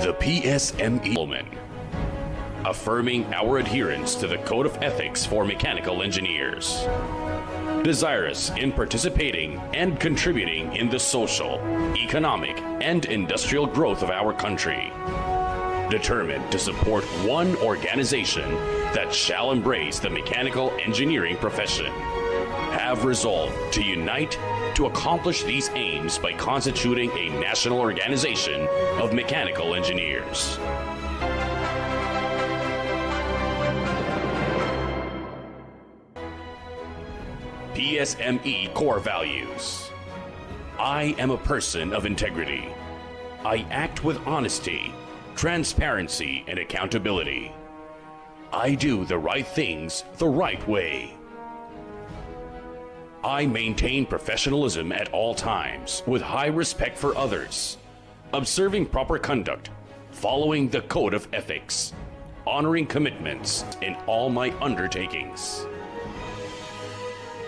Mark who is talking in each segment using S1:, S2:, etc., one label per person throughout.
S1: The PSME Woman, affirming our adherence to the Code of Ethics for Mechanical Engineers. Desirous in participating and contributing in the social, economic, and industrial growth of our country. Determined to support one organization that shall embrace the mechanical engineering profession. Have resolved to unite to accomplish these aims by constituting a national organization of mechanical engineers. PSME core values. I am a person of integrity. I act with honesty, transparency, and accountability. I do the right things the right way. I maintain professionalism at all times with high respect for others, observing proper conduct, following the code of ethics, honoring commitments in all my undertakings.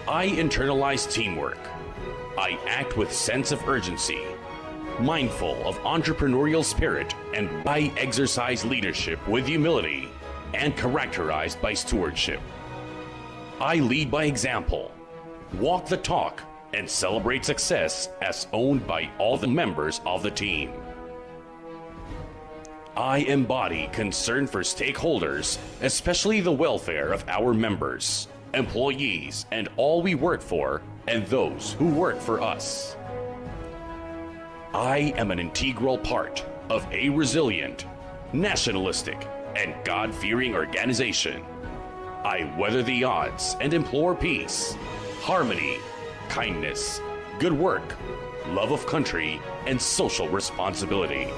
S1: I internalize teamwork. I act with sense of urgency, mindful of entrepreneurial spirit, and I exercise leadership with humility and characterized by stewardship. I lead by example, walk the talk, and celebrate success as owned by all the members of the team. I embody concern for stakeholders, especially the welfare of our members, employees, and all we work for, and those who work for us. I am an integral part of a resilient, nationalistic, and God-fearing organization. I weather the odds and implore peace, harmony, kindness, good work, love of country, and social responsibility.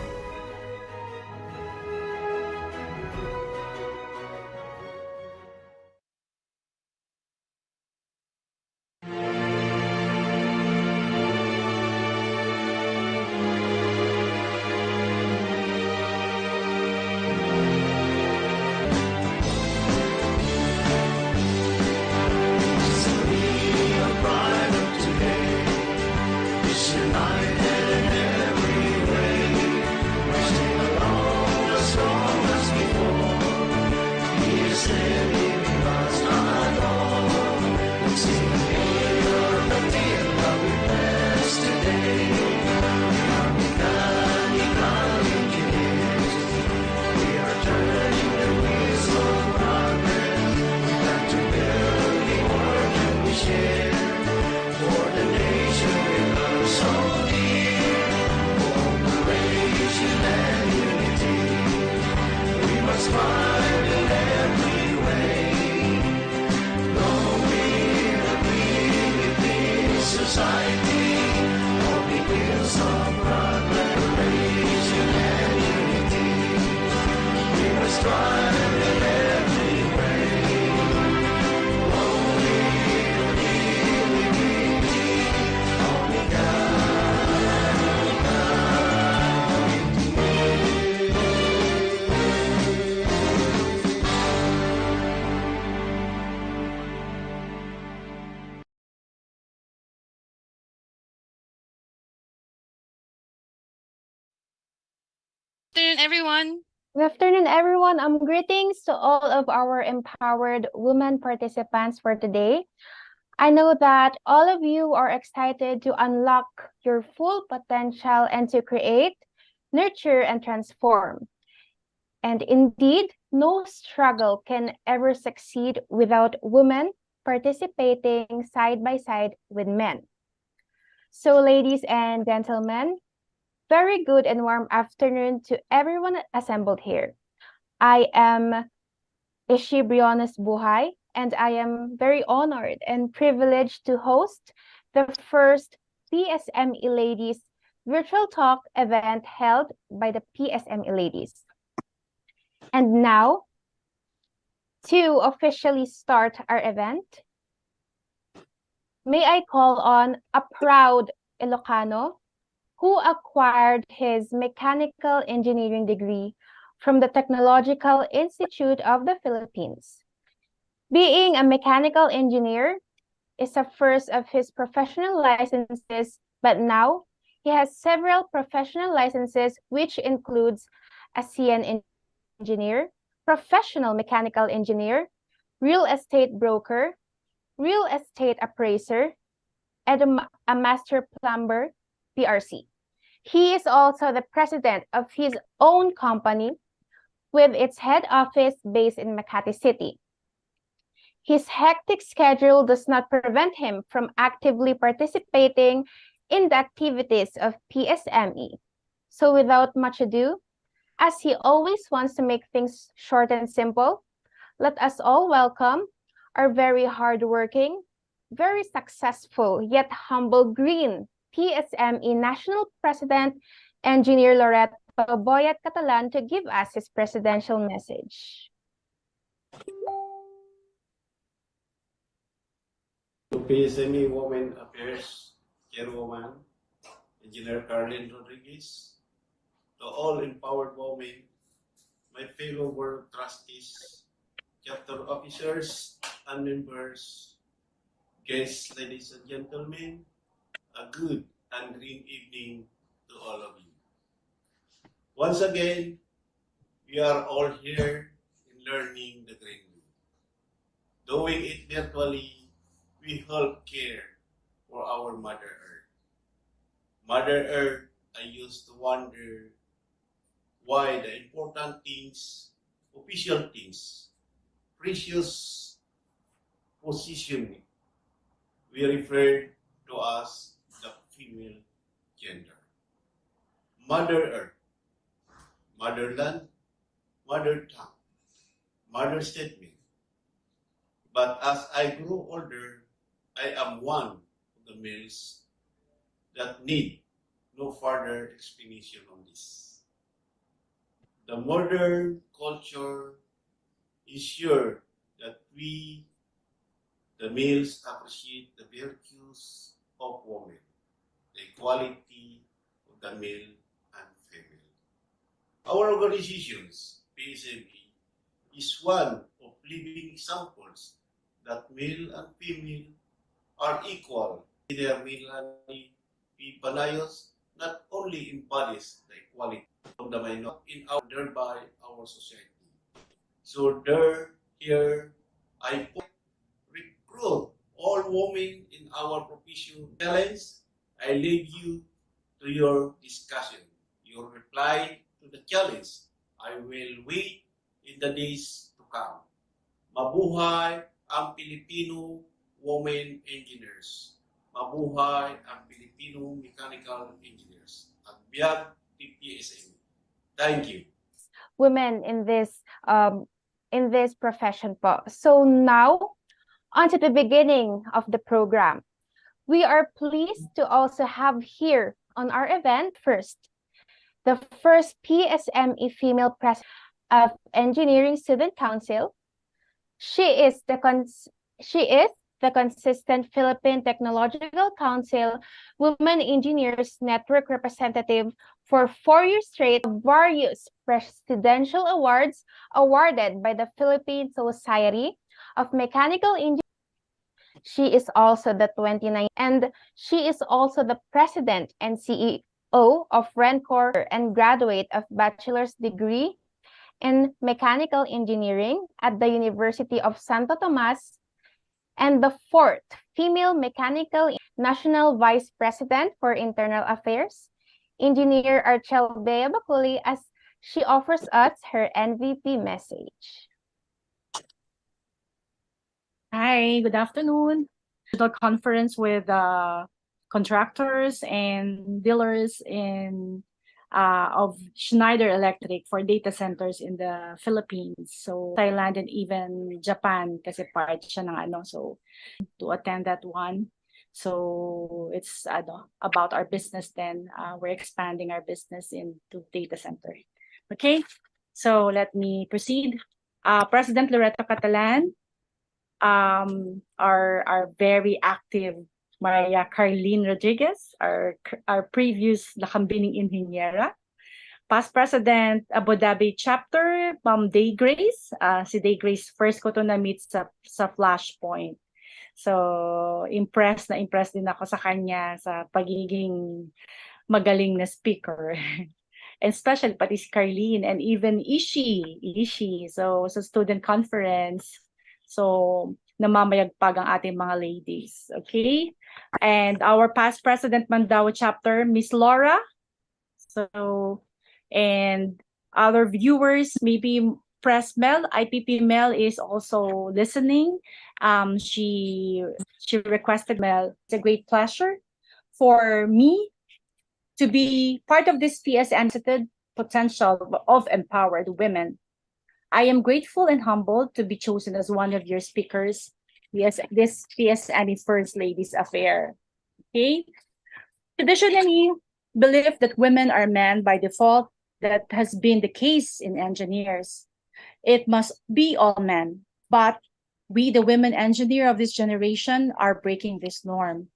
S2: Everyone.
S3: Good afternoon, everyone. Greetings to all of our empowered women participants for today. I know that all of you are excited to unlock your full potential and to create, nurture, and transform. And indeed, no struggle can ever succeed without women participating side by side with men. So, ladies and gentlemen, very good and warm afternoon to everyone assembled here. I am Ishi Briones Buhay, and I am very honored and privileged to host the first PSME Ladies virtual talk event held by the PSME Ladies. And now, to officially start our event, may I call on a proud Ilocano who acquired his mechanical engineering degree from the Technological Institute of the Philippines. Being a mechanical engineer is the first of his professional licenses, but now he has several professional licenses, which includes a CN engineer, professional mechanical engineer, real estate broker, real estate appraiser, and a master plumber, PRC. He is also the president of his own company with its head office based in Makati City. His hectic schedule does not prevent him from actively participating in the activities of PSME. So without much ado, as he always wants to make things short and simple, let us all welcome our very hardworking, very successful yet humble green PSME National President, Engineer Loreto Boyat Catalan, to give us his presidential message.
S2: To PSME Women Affairs Chairwoman, Engineer Carlin Rodriguez, to all empowered women, my fellow board trustees, chapter officers and members, guests, ladies and gentlemen, a good and green evening to all of you. Once again, we are all here in learning the green way. Doing it virtually, we help care for our Mother Earth. Mother Earth, I used to wonder why the important things, official things, precious positioning, we refer to as the female gender. Mother Earth, motherland, mother tongue, mother statement. But as I grew older, I am one of the males that need no further explanation on this. The modern culture is sure that we, the males, appreciate the virtues of women, the equality of the male and female. Our organizations, PSME, is one of living examples that male and female are equal. Their Milani P. Panayos not only embodies the equality of the minority in our, thereby our society. So here, I recruit all women in our profession. Challenge, I leave you to your discussion. Your reply to the challenge, I will wait in the days to come. Mabuhay ang Filipino women engineers. Mabuhay ang Filipino mechanical engineers. Agbyag PPSM. Thank you.
S3: Women in this profession po. So now, on to the beginning of the program. We are pleased to also have here on our event the first PSME female president of Engineering Student Council. She is the consistent Philippine Technological Council Women Engineers Network representative for 4 years straight, various presidential awards awarded by the Philippine Society of Mechanical Engineers. She is also the 29th, and she is also the president and CEO of RENCOR and graduate of bachelor's degree in mechanical engineering at the University of Santo Tomas, and the 4th female mechanical national vice president for internal affairs, Engineer Archel Bea Baculi, as she offers us her MVP message.
S4: Hi, good afternoon. Digital conference with contractors and dealers of Schneider Electric for data centers in the Philippines. So Thailand and even Japan kasi part siya ng so to attend that one. So it's about our business then. We're expanding our business into data center. Okay, so let me proceed. President Loreto Catalan, our very active Maria Carlin Rodriguez, our previous Lakambining Ingeniera, past President Abu Dhabi Chapter, Ma'am Day Grace. Si Day Grace, first ko to na-meet sa Flashpoint. So, impressed din ako sa kanya sa pagiging magaling na speaker. And especially pati si Carlin and even Ishi. So, sa student conference, so namamayagpag ang ating mga ladies. Okay? And our past President Mandaue Chapter, Miss Laura. So, and other viewers, maybe Press Mel, IPP Mel is also listening. She requested Mel. It's a great pleasure for me to be part of this PSM potential of empowered women. I am grateful and humbled to be chosen as one of your speakers this PSME First Ladies affair. Okay? Traditionally, belief that women are men by default, that has been the case in engineers. It must be all men. But we, the women engineer of this generation, are breaking this norm.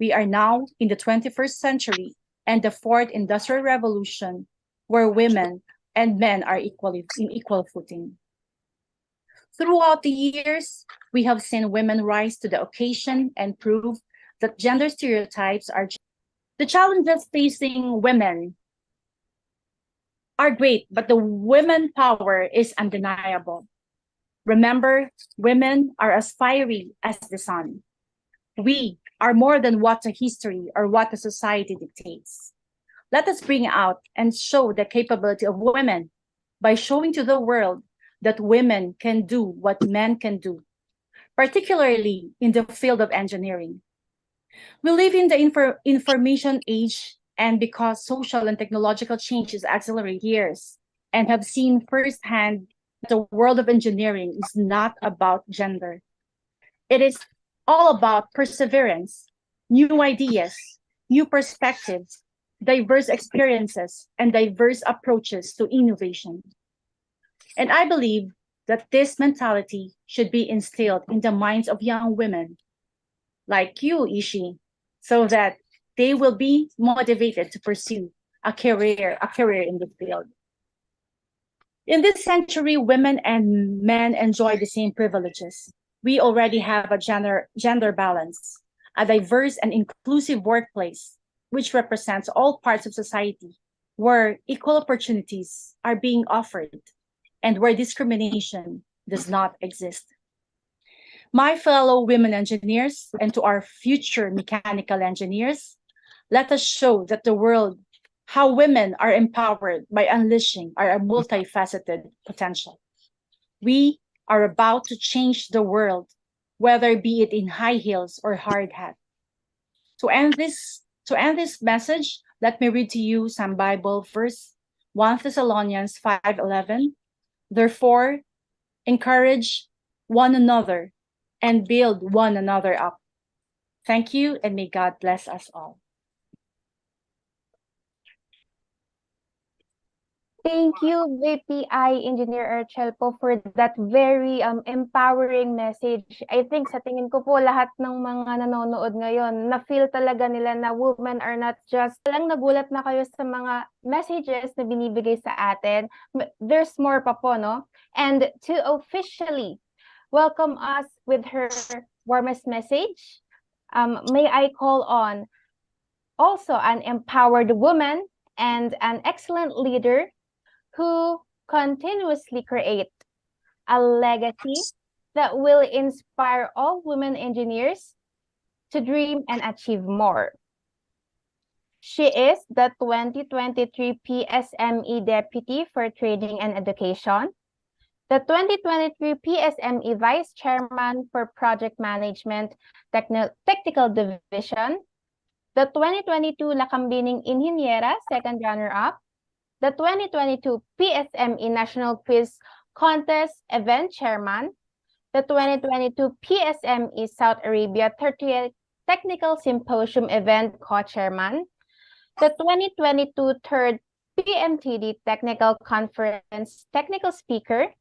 S4: We are now in the 21st century and the fourth industrial revolution, where women and men are equally in equal footing. Throughout the years, we have seen women rise to the occasion and prove that gender stereotypes are. The challenges facing women are great, but the women power is undeniable. Remember, women are as fiery as the sun. We are more than what the history or what the society dictates. Let us bring out and show the capability of women by showing to the world that women can do what men can do, particularly in the field of engineering. We live in the information age, and because social and technological changes accelerate years, and have seen firsthand that the world of engineering is not about gender. It is all about perseverance, new ideas, new perspectives, diverse experiences, and diverse approaches to innovation. And I believe that this mentality should be instilled in the minds of young women like you, Ishi, so that they will be motivated to pursue a career in the field. In this century, women and men enjoy the same privileges. We already have a gender balance, a diverse and inclusive workplace, which represents all parts of society, where equal opportunities are being offered and where discrimination does not exist. My fellow women engineers and to our future mechanical engineers, let us show that the world how women are empowered by unleashing our multifaceted potential. We are about to change the world, whether be it in high heels or hard hat. To end this message, let me read to you some Bible verse, 1 Thessalonians 5:11. Therefore, encourage one another and build one another up. Thank you, and may God bless us all.
S3: Thank you, VPI Engineer Erchel po for that very empowering message. I think sa tingin ko po lahat ng mga nanonood ngayon, na-feel talaga nila na women are not just, lang nagulat na kayo sa mga messages na binibigay sa atin. There's more pa po, no? And to officially welcome us with her warmest message, may I call on also an empowered woman and an excellent leader who continuously create a legacy that will inspire all women engineers to dream and achieve more. She is the 2023 PSME Deputy for Training and Education, the 2023 PSME Vice Chairman for Project Management Technical Division, the 2022 Lakambining Inhinyera Second Runner-Up, the 2022 PSME National Quiz Contest Event Chairman, the 2022 PSME South Arabia 30th Technical Symposium Event Co-Chairman, the 2022 Third PMTD Technical Conference Technical Speaker,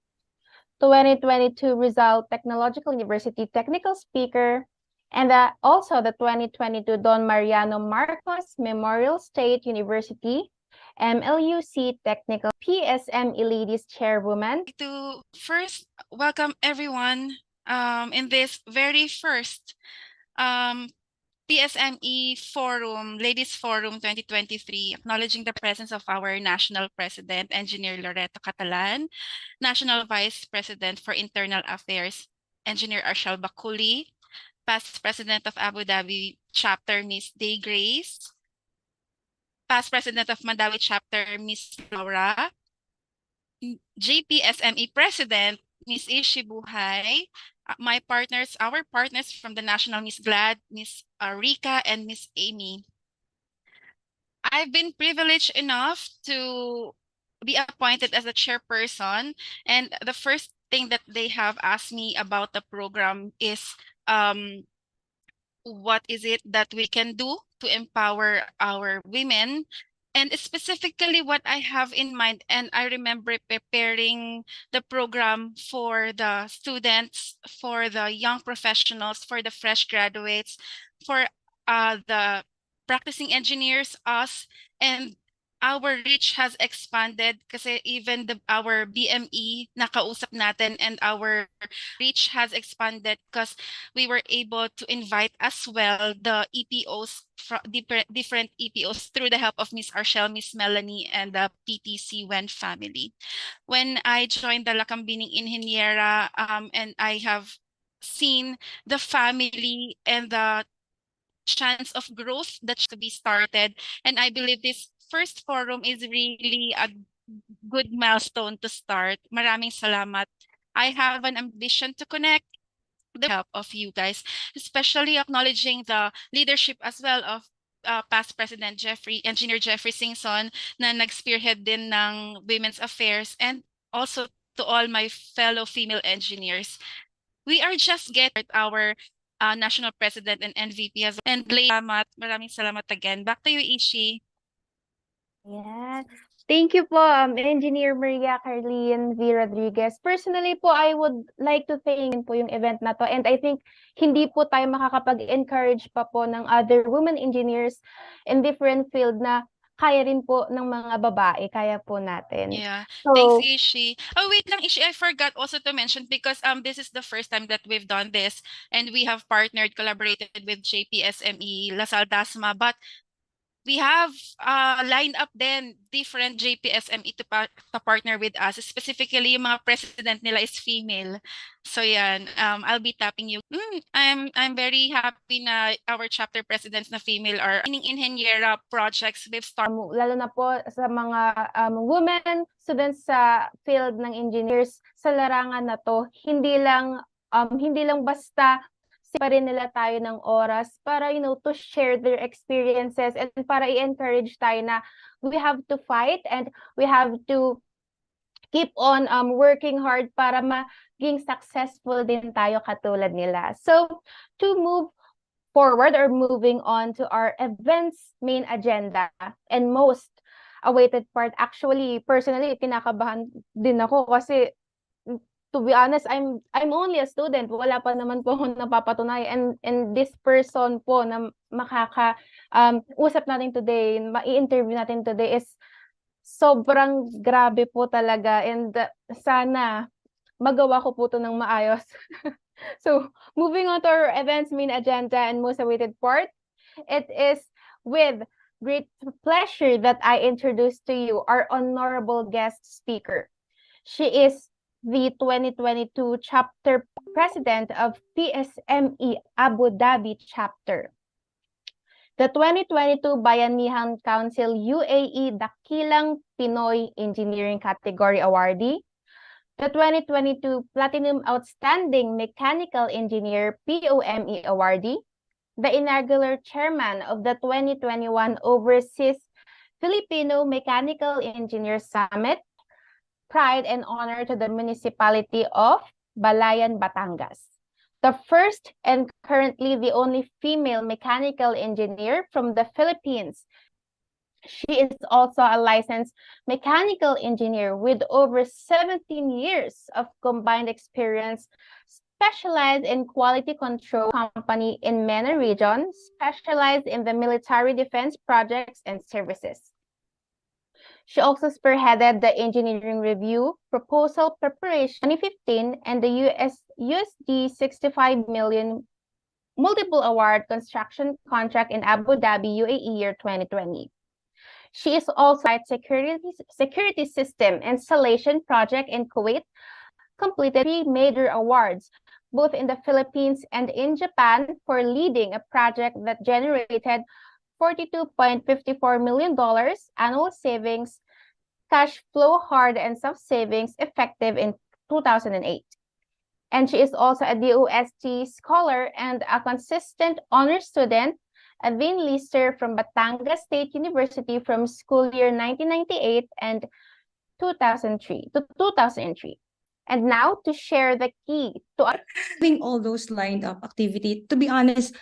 S3: 2022 Rizal Technological University Technical Speaker, and also the 2022 Don Mariano Marcos Memorial State University MLUC Technical PSME Ladies Chairwoman.
S5: To first welcome everyone in this very first PSME Forum, Ladies Forum 2023, acknowledging the presence of our National President, Engineer Loreto Catalan, National Vice President for Internal Affairs, Engineer Arshel Bakuli, Past President of Abu Dhabi Chapter, Miss Day Grace, Past President of Mandawi Chapter, Miss Laura, JPSME President, Miss Ishi Buhay, our partners from the National, Miss Glad, Miss Rika, and Miss Amy. I've been privileged enough to be appointed as a chairperson and the first thing that they have asked me about the program is what is it that we can do to empower our women, and specifically what I have in mind. And I remember preparing the program for the students, for the young professionals, for the fresh graduates, for the practicing engineers, us, and our reach has expanded kasi even our BME nakausap natin, and our reach has expanded because we were able to invite as well the EPOs, different EPOs, through the help of Miss Arshel, Miss Melanie, and the PTC WEN family. When I joined the Lakambini Ingenieura, and I have seen the family and the chance of growth that's to be started, and I believe this first forum is really a good milestone to start. Maraming salamat. I have an ambition to connect the help of you guys, especially acknowledging the leadership as well of past President Engineer Jeffrey Singson, na nag-spearhead din ng Women's Affairs, and also to all my fellow female engineers. We are just getting our National President and NVP as well. And maraming salamat again. Back to you, Ishi.
S3: Yeah. Thank you po, Engineer Maria Carlene V. Rodriguez. Personally po, I would like to thank po yung event na to. And I think hindi po tayo makakapag-encourage pa po ng other women engineers in different field na kaya rin po ng mga babae. Kaya po natin.
S5: Yeah.
S3: So,
S5: Thanks, Ishi. Oh, wait lang, Ishi. I forgot also to mention, because this is the first time that we've done this, and we have collaborated with JPSME Lasal Dasma, but we have lined up then different JPSME to partner with us. Specifically, yung mga president nila is female. So yan, I'll be tapping you. I'm very happy na our chapter presidents na female are in Ingenieura projects we've started.
S3: lalo na po sa mga women students sa field ng engineers sa larangan na to, hindi lang basta pa rin nila tayo ng oras para to share their experiences and para i-encourage tayo na we have to fight and we have to keep on working hard para maging successful din tayo katulad nila. So to move forward or moving on to our event's main agenda and most awaited part, actually personally kinakabahan din ako kasi to be honest, I'm only a student. Wala pa naman po akong napapatunayan. And this person po na usap natin today, ma-i-interview natin today is sobrang grabe po talaga. And sana magawa ko po ito ng maayos. So, moving on to our event's main agenda and most awaited part, it is with great pleasure that I introduce to you our honorable guest speaker. She is the 2022 chapter president of PSME Abu Dhabi chapter, the 2022 Bayanihan Council UAE Dakilang Pinoy Engineering Category awardee, the 2022 Platinum Outstanding Mechanical Engineer POME awardee, the inaugural chairman of the 2021 Overseas Filipino Mechanical Engineer Summit, pride and honor to the municipality of Balayan, Batangas. The first and currently the only female mechanical engineer from the Philippines. She is also a licensed mechanical engineer with over 17 years of combined experience, specialized in quality control company in MENA region, specialized in the military defense projects and services. She also spearheaded the engineering review proposal preparation 2015 and the USD 65 million multiple award construction contract in Abu Dhabi, UAE year 2020. She is also at security system installation project in Kuwait, completed 3 major awards, both in the Philippines and in Japan, for leading a project that generated $42.54 million annual savings, cash flow hard and soft savings effective in 2008. And she is also a DOST scholar and a consistent honor student, a Dean Lister from Batangas State University from school year 1998 and 2003. And now to share the key to
S6: having all those lined up activity, to be honest,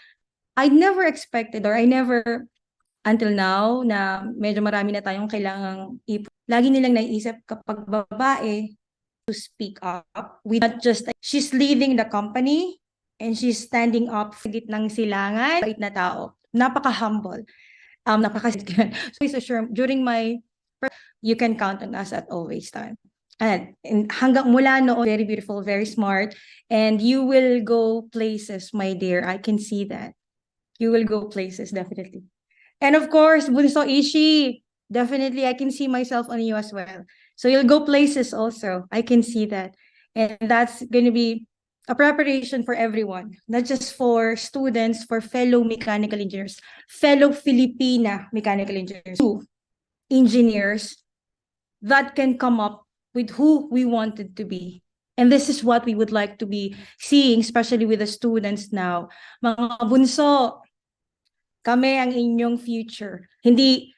S6: I never expected, or I never, until now, na medyo marami na tayong kailangang lagi nilang naiisip kapag babae to speak up. We not just, she's leading the company and she's standing up sa gitnang silangan, bait na tao, napaka-humble, so assure during my, you can count on us at always time. And hanggang mula noon, very beautiful, very smart, and you will go places, my dear. I can see that. You will go places, definitely. And of course, Bunso Ishi, definitely I can see myself on you as well. So you'll go places also. I can see that. And that's going to be a preparation for everyone, not just for students, for fellow mechanical engineers, fellow Filipina mechanical engineers, engineers that can come up with who we wanted to be. And this is what we would like to be seeing, especially with the students now. Mga bunso, kami ang inyong future. Hindi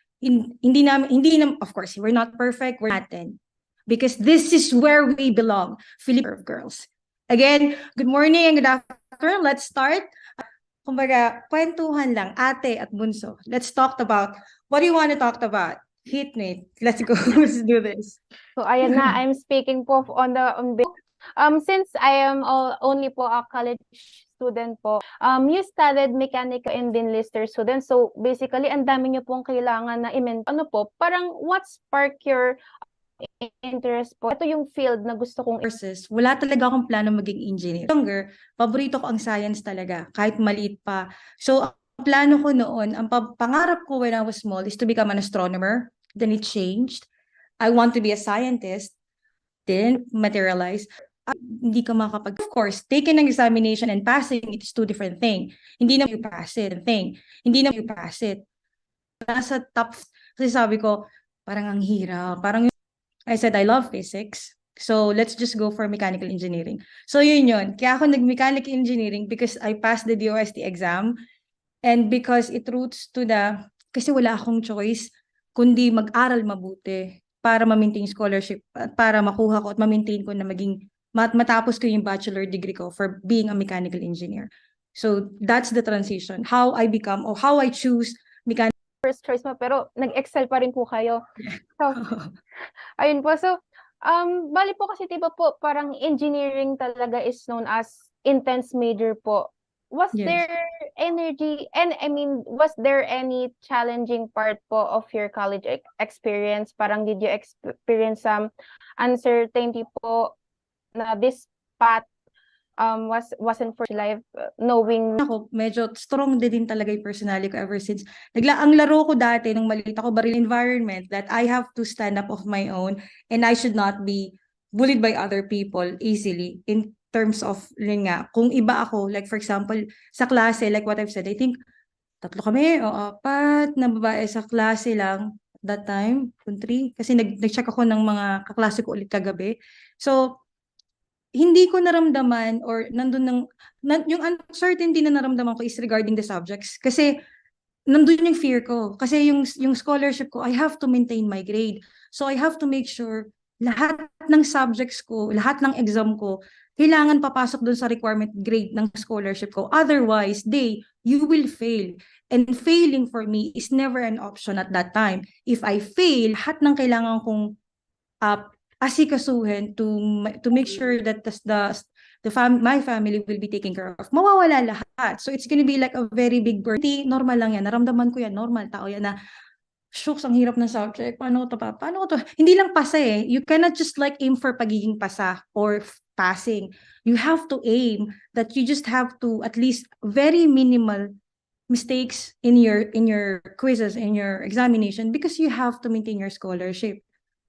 S6: namin, of course, we're not perfect, we're natin. Because this is where we belong, Filipino girls. Again, good morning and good afternoon. Let's start. Kumbaga, kwentuhan lang, ate at bunso. Let's talk about, what do you want to talk about? Hit me. Let's go. Let's do this.
S3: So ayan na, I'm speaking po on since I am only po a college student po. You studied mechanical and then lister student. So basically, ang dami niyo pong kailangan na ano po, parang what sparked your interest po? Ito yung field na gusto kong
S6: courses. Wala talaga akong plano maging engineer. Younger, paborito ko ang science talaga, kahit maliit pa. So, ang plano ko noon, ang pangarap ko when I was small is to become an astronomer. Then it changed. I want to be a scientist. Didn't materialize. Hindi ka makapag, of course, taking an examination and passing it is two different things. Hindi na you pass it. Hindi na you pass it. Nasa top, kasi sabi ko, parang ang hirap. Parang I said, I love physics. So let's just go for mechanical engineering. So yun. Kaya ako nag-mechanical engineering because I passed the DOST exam and because it roots to kasi wala akong choice kundi mag-aral mabuti para ma-maintain scholarship at para makuha ko at ma-maintain ko na matapos ko yung bachelor degree ko for being a mechanical engineer. So that's the transition. How I become or how I choose mechanical
S3: first choice mo, pero nag-excel pa rin po kayo. So, ayun po. So, bali po kasi diba po, parang engineering talaga is known as intense major po. Was there energy, and I mean, was there any challenging part po of your college experience? Parang did you experience some uncertainty po na this path wasn't for life, knowing
S6: ako, medyo strong din talaga yung personality ko ever since. Ang laro ko dati nung maliit ako, baril environment that I have to stand up of my own and I should not be bullied by other people easily in terms of, kung iba ako, like for example, sa klase, like what I've said, I think 3 kami o 4 na babae sa klase lang that time, 3, kasi nag-check ako ng mga kaklase ko ulit kagabi. So, hindi ko naramdaman or yung uncertainty na naramdaman ko is regarding the subjects. Kasi nandun yung fear ko. Kasi yung scholarship ko, I have to maintain my grade. So I have to make sure lahat ng subjects ko, lahat ng exam ko, kailangan papasok dun sa requirement grade ng scholarship ko. Otherwise, you will fail. And failing for me is never an option at that time. If I fail, lahat ng kailangan kong asikasuhin to make sure that my family will be taken care of, mawawala lahat. So it's gonna be like a very big burden. Normal lang yan. Naramdaman ko yan. Normal. Tao yan na, shucks, ang hirap ng subject. Paano to? Hindi lang pasa eh. You cannot just like aim for pagiging pasa or passing. You have to aim that you just have to at least very minimal mistakes in your quizzes, in your examination, because you have to maintain your scholarship.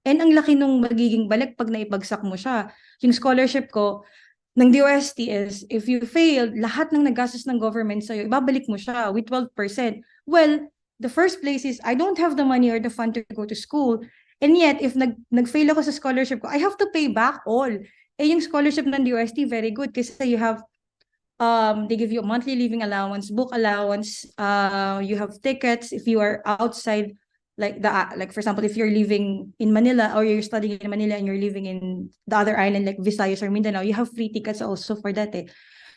S6: And ang laki nung magiging balik pag naibagsak mo siya. Yung scholarship ko ng DOST is, if you fail, lahat ng nagastos ng government sa'yo, ibabalik mo siya with 12%. Well, the first place is, I don't have the money or the fund to go to school. And yet, if nag-fail ako sa scholarship ko, I have to pay back all. Eh, yung scholarship ng DOST, very good. Kasi you have, they give you a monthly living allowance, book allowance, you have tickets if you are outside like for example, if you're living in Manila or you're studying in Manila and you're living in the other island like Visayas or Mindanao, you have free tickets also for that eh.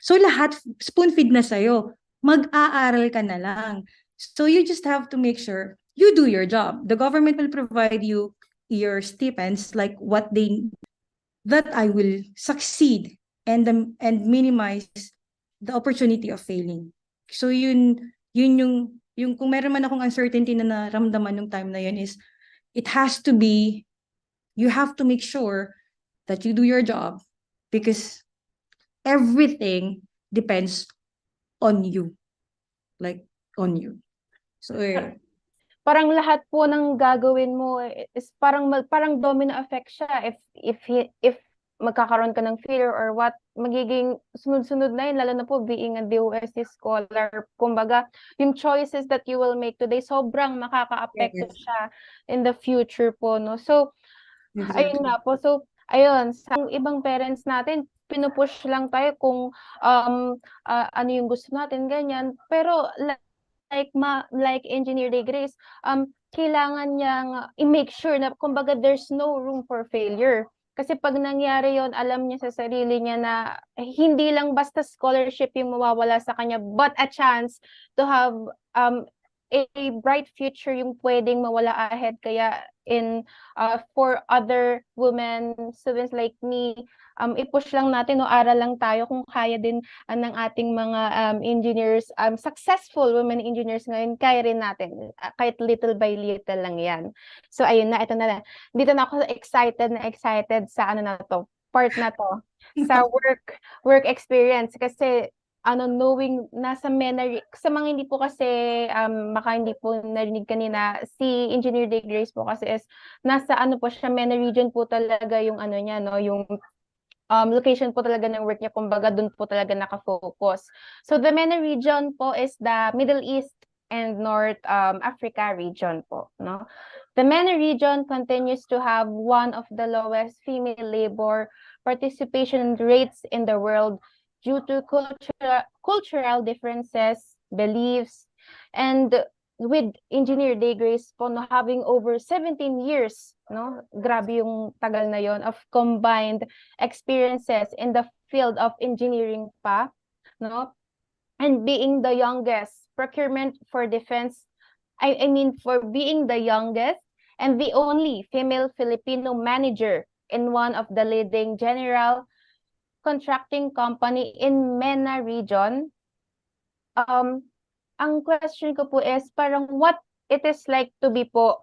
S6: So lahat spoon feed na sa'yo. Mag-aaral ka na lang. So you just have to make sure you do your job. The government will provide you your stipends like what they that I will succeed and minimize the opportunity of failing. So yun yung kung meron man akong uncertainty na naramdaman nung time na yun is it has to be, you have to make sure that you do your job because everything depends on you. Like on you. So
S3: Parang lahat po ng gagawin mo is parang domino effect siya. If magkakaroon ka ng failure or what, magiging sunod-sunod na yun, lalo na po being a DOST scholar. Kumbaga, yung choices that you will make today, sobrang makaka-apekto siya in the future po, no? So, ayun nga po. So, ayun, sa ibang parents natin, pinupush lang tayo kung ano yung gusto natin, ganyan. Pero, like Engineer De Grace, kailangan niyang i-make sure na kumbaga there's no room for failure. Kasi pag nangyari yon, alam niya sa sarili niya na hindi lang basta scholarship yung mawawala sa kanya, but a chance to have a bright future yung pwedeng mawala ahead. Kaya for other women students like me, i-push lang natin, no, aral lang tayo kung kaya din ng ating mga engineers, successful women engineers ngayon, kaya rin natin, kahit little by little lang yan. So ayun na, ito na. Dito na ako excited sa ano na to, part na to, sa work experience kasi knowing nasa MENA, sa mga hindi po kasi baka hindi po narinig kanina, si Engineer De Grace po kasi is nasa po siya, MENA region po talaga yung ano niya, no, yung location po talaga ng work niya, kumbaga doon po talaga nakafocus. So the MENA region po is the Middle East and North Africa region po, no? The MENA region continues to have one of the lowest female labor participation rates in the world due to cultural differences, beliefs, and with Engineer De Grace po, no, having over 17 years, no, grabe yung tagal na yon, of combined experiences in the field of engineering pa, no, and being the youngest procurement for defense, I mean for being the youngest and the only female Filipino manager in one of the leading general contracting company in MENA region. Ang question ko po is parang what it is like to be po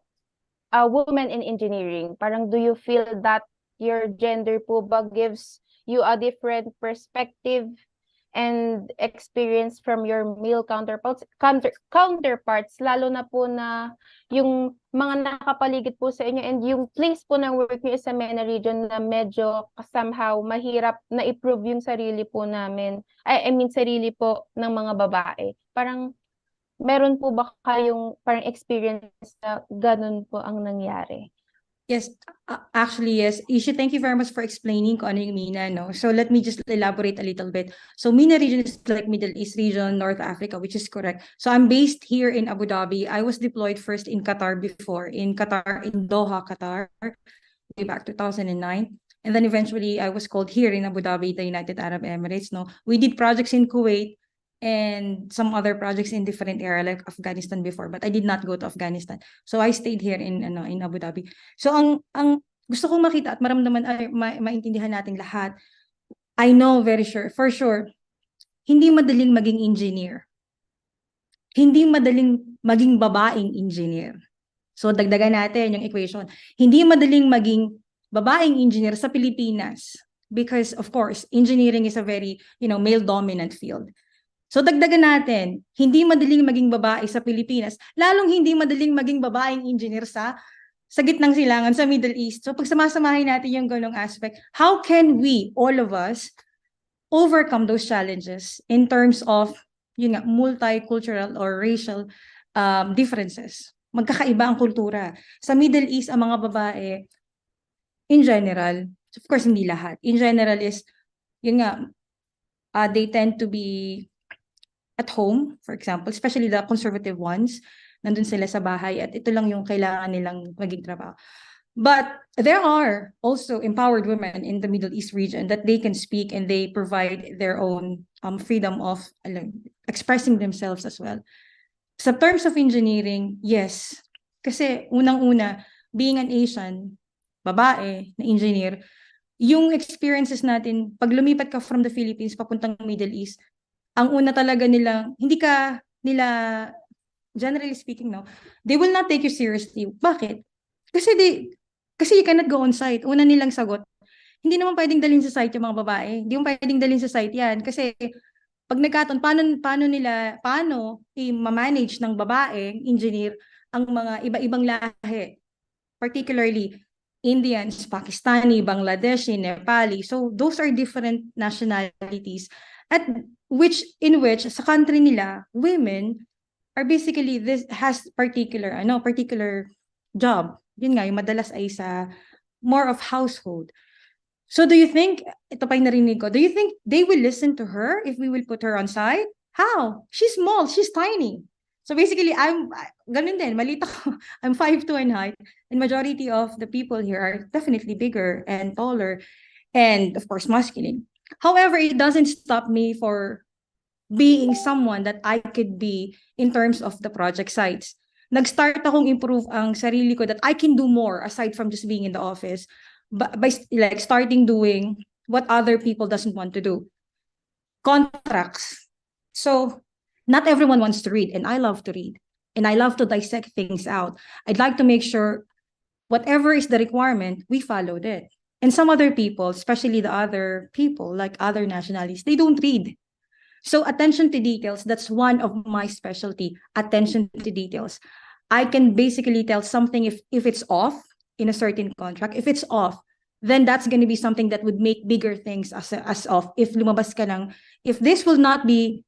S3: a woman in engineering. Parang do you feel that your gender po ba gives you a different perspective and experience from your male counterparts, lalo na po na yung mga nakapaligid po sa inyo and yung place po ng work niyo sa MENA region na medyo somehow mahirap na i-prove yung sarili po namin, I mean sarili po ng mga babae. Parang meron po ba kayong parang experience na ganun po ang nangyari?
S6: Yes, actually, yes. Isha, thank you very much for explaining kung ano yung MENA, no? So let me just elaborate a little bit. So MENA region is like Middle East region, North Africa, which is correct. So I'm based here in Abu Dhabi. I was deployed first in Qatar before, in Doha, Qatar, way back 2009. And then eventually I was called here in Abu Dhabi, the United Arab Emirates, no? We did projects in Kuwait and some other projects in different area like Afghanistan before, but I did not go to Afghanistan. So I stayed here in Abu Dhabi. So ang gusto kong makita at maramdaman ay maintindihan nating lahat, I know for sure, hindi madaling maging engineer. Hindi madaling maging babaeng engineer. So dagdagan natin yung equation. Hindi madaling maging babaeng engineer sa Pilipinas because of course, engineering is a very, male dominant field. So dagdagan natin, hindi madaling maging babae sa Pilipinas, lalong hindi madaling maging babaeng engineer sa gitnang silangan sa Middle East. So pag samasamahin natin yung ganong aspect, how can we, all of us, overcome those challenges in terms of multicultural or racial differences? Magkakaiba ang kultura. Sa Middle East, ang mga babae, in general, of course hindi lahat, in general is, they tend to be at home, for example, especially the conservative ones, nandun sila sa bahay at ito lang yung kailangan nilang maging trabaho. But there are also empowered women in the Middle East region that they can speak and they provide their own freedom of expressing themselves as well. Sa terms of engineering, yes. Kasi unang-una, being an Asian, babae na engineer, yung experiences natin, pag lumipat ka from the Philippines papuntang Middle East, ang una talaga nila, hindi ka nila, generally speaking, no, they will not take you seriously. Bakit? Kasi you cannot go on site. Una nilang sagot, hindi naman pwedeng dalhin sa site yung mga babae. Hindi mo pwedeng dalhin sa site yan. Kasi pag nagkataon, paano i-manage ng babaeng engineer ang mga iba-ibang lahi? Particularly, Indians, Pakistani, Bangladeshi, Nepali. So those are different nationalities at which sa country nila, women are basically this has particular job. Yun nga, yung madalas ay sa more of household. So do you think, ito pa yung narinig ko, do you think they will listen to her if we will put her on site? How? She's small, she's tiny. So basically, ganun din, malita ko. I'm 5'2" in height, and majority of the people here are definitely bigger and taller, and of course, masculine. However, it doesn't stop me for being someone that I could be in terms of the project sites. Nag-start akong improve ang sarili ko that I can do more aside from just being in the office, by like starting doing what other people doesn't want to do. Contracts. So not everyone wants to read, and I love to read, and I love to dissect things out. I'd like to make sure whatever is the requirement, we followed it. And some other people, especially the other people, like other nationalities, they don't read. So attention to details, that's one of my specialty, attention to details. I can basically tell something if it's off in a certain contract. If it's off, then that's going to be something that would make bigger things as off. If lumabas ka lang, if this will not be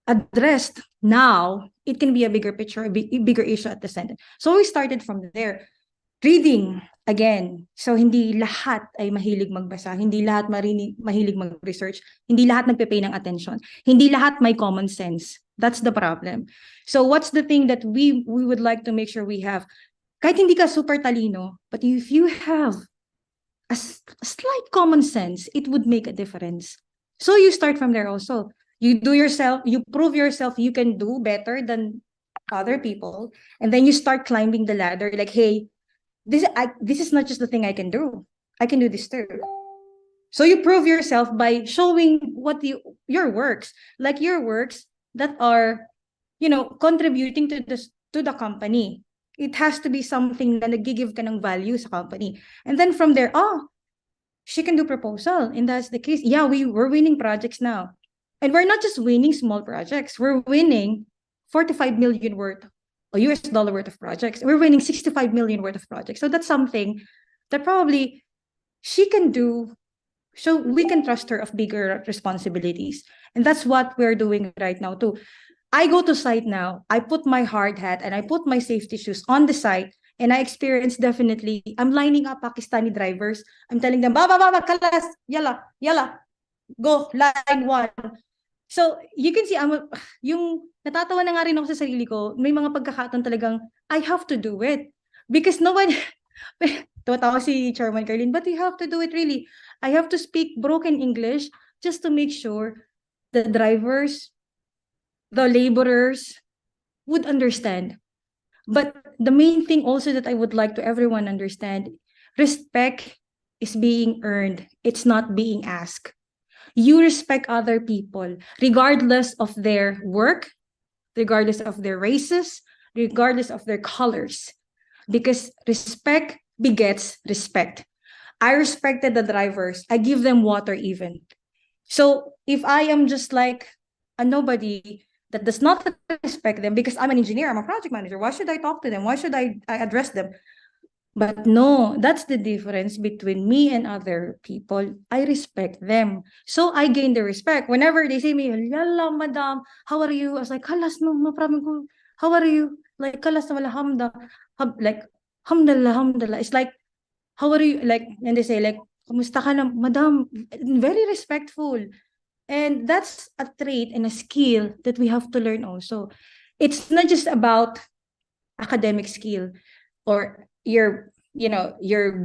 S6: addressed now, it can be a bigger picture, a bigger issue at the center. So we started from there. Reading, again. So hindi lahat ay mahilig magbasa, hindi lahat mahilig mag-research, hindi lahat nagpe-pay ng attention, hindi lahat may common sense. That's the problem. So what's the thing that we would like to make sure we have? Kahit hindi ka super talino, but if you have a slight common sense, it would make a difference. So you start from there also. You prove yourself you can do better than other people, and then you start climbing the ladder like, hey, this is not just the thing I can do. I can do this too. So you prove yourself by showing your works, like your works that are, contributing to the company. It has to be something na nag-give ka ng value sa company. And then from there, she can do proposal. And that's the case. Yeah, we're winning projects now. And we're not just winning small projects. We're winning 45 million worth or US dollar worth of projects. We're winning 65 million worth of projects. So that's something that probably she can do. So we can trust her of bigger responsibilities. And that's what we're doing right now too. I go to site now. I put my hard hat and I put my safety shoes on the site. And I experience definitely, I'm lining up Pakistani drivers. I'm telling them, baba, kalas, yala, go, line 1. So, you can see, yung natatawa na nga rin ako sa sarili ko, may mga pagkakataon talagang, I have to do it. Because no one, tatawa si Chairman Carlin, but you have to do it really. I have to speak broken English just to make sure the drivers, the laborers would understand. But the main thing also that I would like to everyone understand, respect is being earned. It's not being asked. You respect other people, regardless of their work, regardless of their races, regardless of their colors. Because respect begets respect. I respected the drivers. I give them water even. So if I am just like a nobody that does not respect them, because I'm an engineer, I'm a project manager, why should I talk to them? Why should I address them? But no, that's the difference between me and other people. I respect them. So I gain their respect. Whenever they say me, yalla, madam, how are you? I was like, halas, no problem. How are you? Like, kalas na wala hamda. Like, hamdallah. It's like, how are you? Like, and they say, like, kumusta ka na, madam? Very respectful. And that's a trait and a skill that we have to learn also. It's not just about academic skill, or you're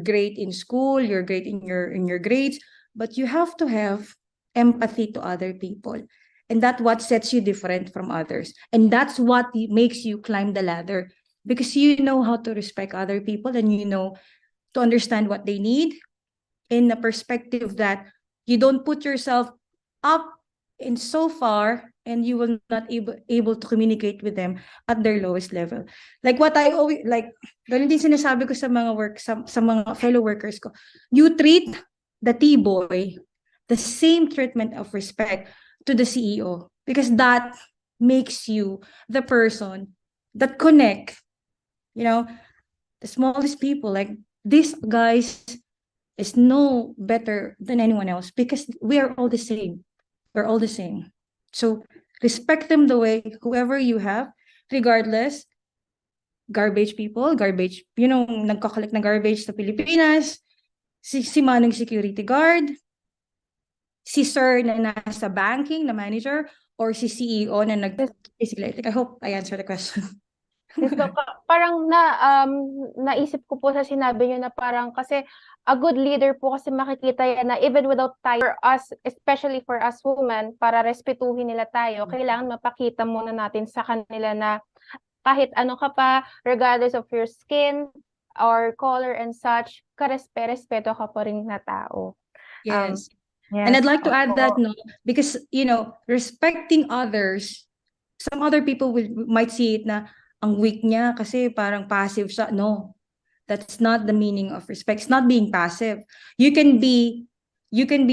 S6: great in school, you're great in your grades, but you have to have empathy to other people. And that's what sets you different from others. And that's what makes you climb the ladder, because you know how to respect other people, and you know to understand what they need, in the perspective that you don't put yourself up in so far, and you will not able to communicate with them at their lowest level. Like what I always like, ganun din sinasabi ko sa mga sa mga fellow workers ko, you treat the T-boy the same treatment of respect to the CEO, because that makes you the person that connect, the smallest people. Like, these guys is no better than anyone else, because we are all the same. We're all the same. So respect them the way whoever you have, regardless. Garbage people, garbage, nagkakalit na garbage sa Pilipinas, si Manong security guard, si sir na nasa banking na manager, or si CEO na basically, I hope I answered the question.
S3: Yes, so, parang naisip ko po sa sinabi niyo na parang kasi a good leader po kasi makikita yan na even without tayo, for us, especially for us women, para respetuhin nila tayo, kailangan mapakita muna natin sa kanila na kahit ano ka pa, regardless of your skin or color and such, respeto ka pa rin na tao.
S6: Yes.
S3: Yes,
S6: And I'd like to add
S3: opo.
S6: that, no, because, respecting others, some other people might see it na ang weak niya kasi parang passive siya. No, that's not the meaning of respect. It's not being passive. You can be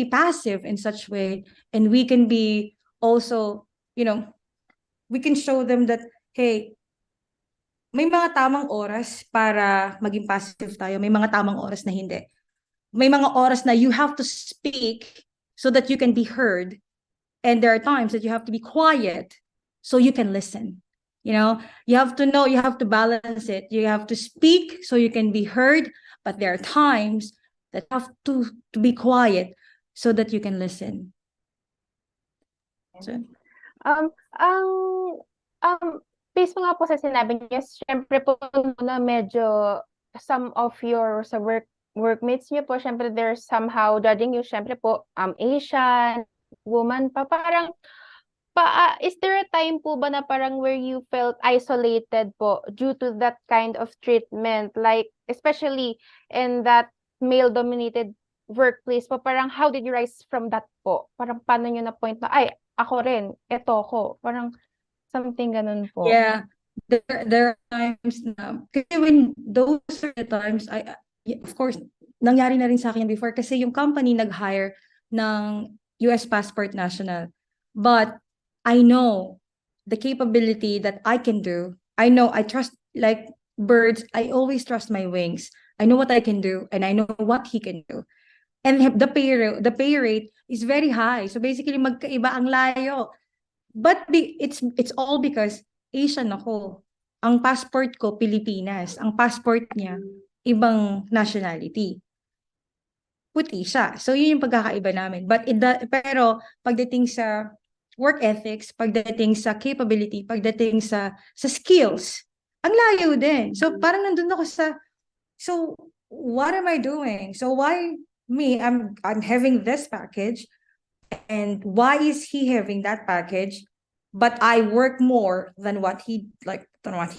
S6: passive in such way, and we can be also, we can show them that, hey, may mga tamang oras para maging passive tayo. May mga tamang oras na hindi. May mga oras na you have to speak so that you can be heard. And there are times that you have to be quiet so you can listen. You have to know, you have to balance it. You have to speak so you can be heard, but there are times that you have to be quiet so that you can listen. So,
S3: Based nga po sa sinabi niyo, syempre po na medyo some of your sa workmates niyo po, syempre they're somehow judging you, syempre po, Asian, woman pa, parang, is there a time po ba na parang where you felt isolated po due to that kind of treatment? Like, especially in that male-dominated workplace po, parang how did you rise from that po? Parang paano nyo na point na, ay, ako rin, eto ko. Parang something ganun po.
S6: yeah, there are times na, kasi when those are the times, of course, nangyari na rin sa akin before, kasi yung company nag-hire ng US passport national. But I know the capability that I can do. I know, I trust, like birds, I always trust my wings. I know what I can do, and I know what he can do. And the pay rate is very high. So basically, magkaiba ang layo. But it's all because Asian ako. Ang passport ko, Pilipinas. Ang passport niya, ibang nationality. Puti siya. So yun yung pagkakaiba namin. Pero pagdating sa work ethics, pagdating sa capability, pagdating sa skills, ang layo din. So parang nandun ako so what am I doing? So why me? I'm having this package, and why is he having that package, but I work more than what he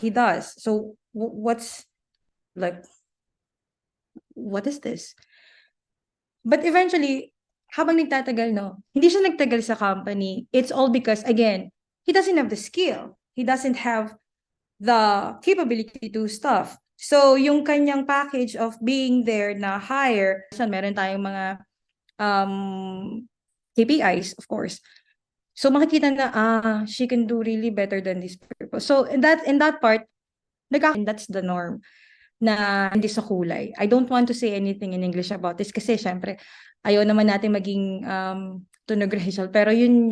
S6: does? So what's like, what is this? But eventually, habang nagtatagal, no, hindi siya nagtagal sa company. It's all because, again, he doesn't have the skill. He doesn't have the capability to do stuff. So yung kanyang package of being there na hire, meron tayong mga KPIs, of course. So makikita na, she can do really better than these people. So in that part, that's the norm na hindi sa kulay. I don't want to say anything in English about this kasi syempre ayaw naman natin maging tunog racial, pero yun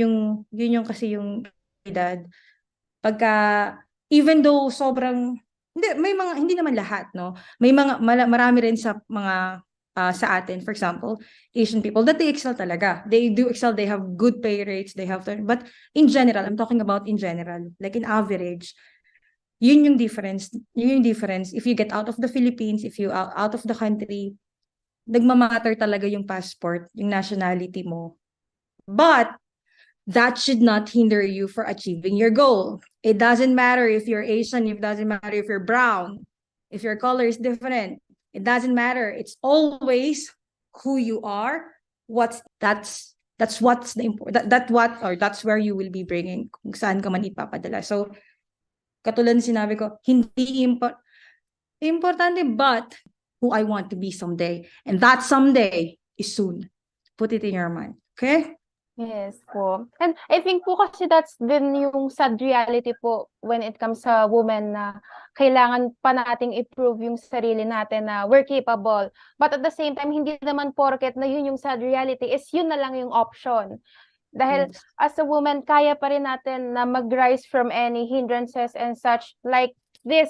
S6: yung kasi yung edad. Pagka even though sobrang hindi naman lahat, no. May mga marami rin sa mga sa atin, for example, Asian people, that they excel talaga. They do excel, they have good pay rates, they have, but in general, I'm talking about in general, like in average, yun yung difference. Yun yung difference. If you get out of the Philippines, if you out of the country, nagmamatter talaga yung passport, yung nationality mo. But that should not hinder you for achieving your goal. It doesn't matter if you're Asian, it doesn't matter if you're brown, if your color is different. It doesn't matter. It's always who you are. That's what's the important. That's where you will be bringing kung saan ka man ipapadala. So katulad ng sinabi ko, hindi importante, but who I want to be someday, and that someday is soon. Put it in your mind, okay?
S3: Yes po. And I think po kasi that's din yung sad reality po when it comes sa women na kailangan pa nating i-prove yung sarili natin na we're capable. But at the same time, hindi naman porket na yun yung sad reality is yun na lang yung option. Dahil
S6: Yes.
S3: as a woman, kaya pa rin natin na mag-rise from any hindrances and such like this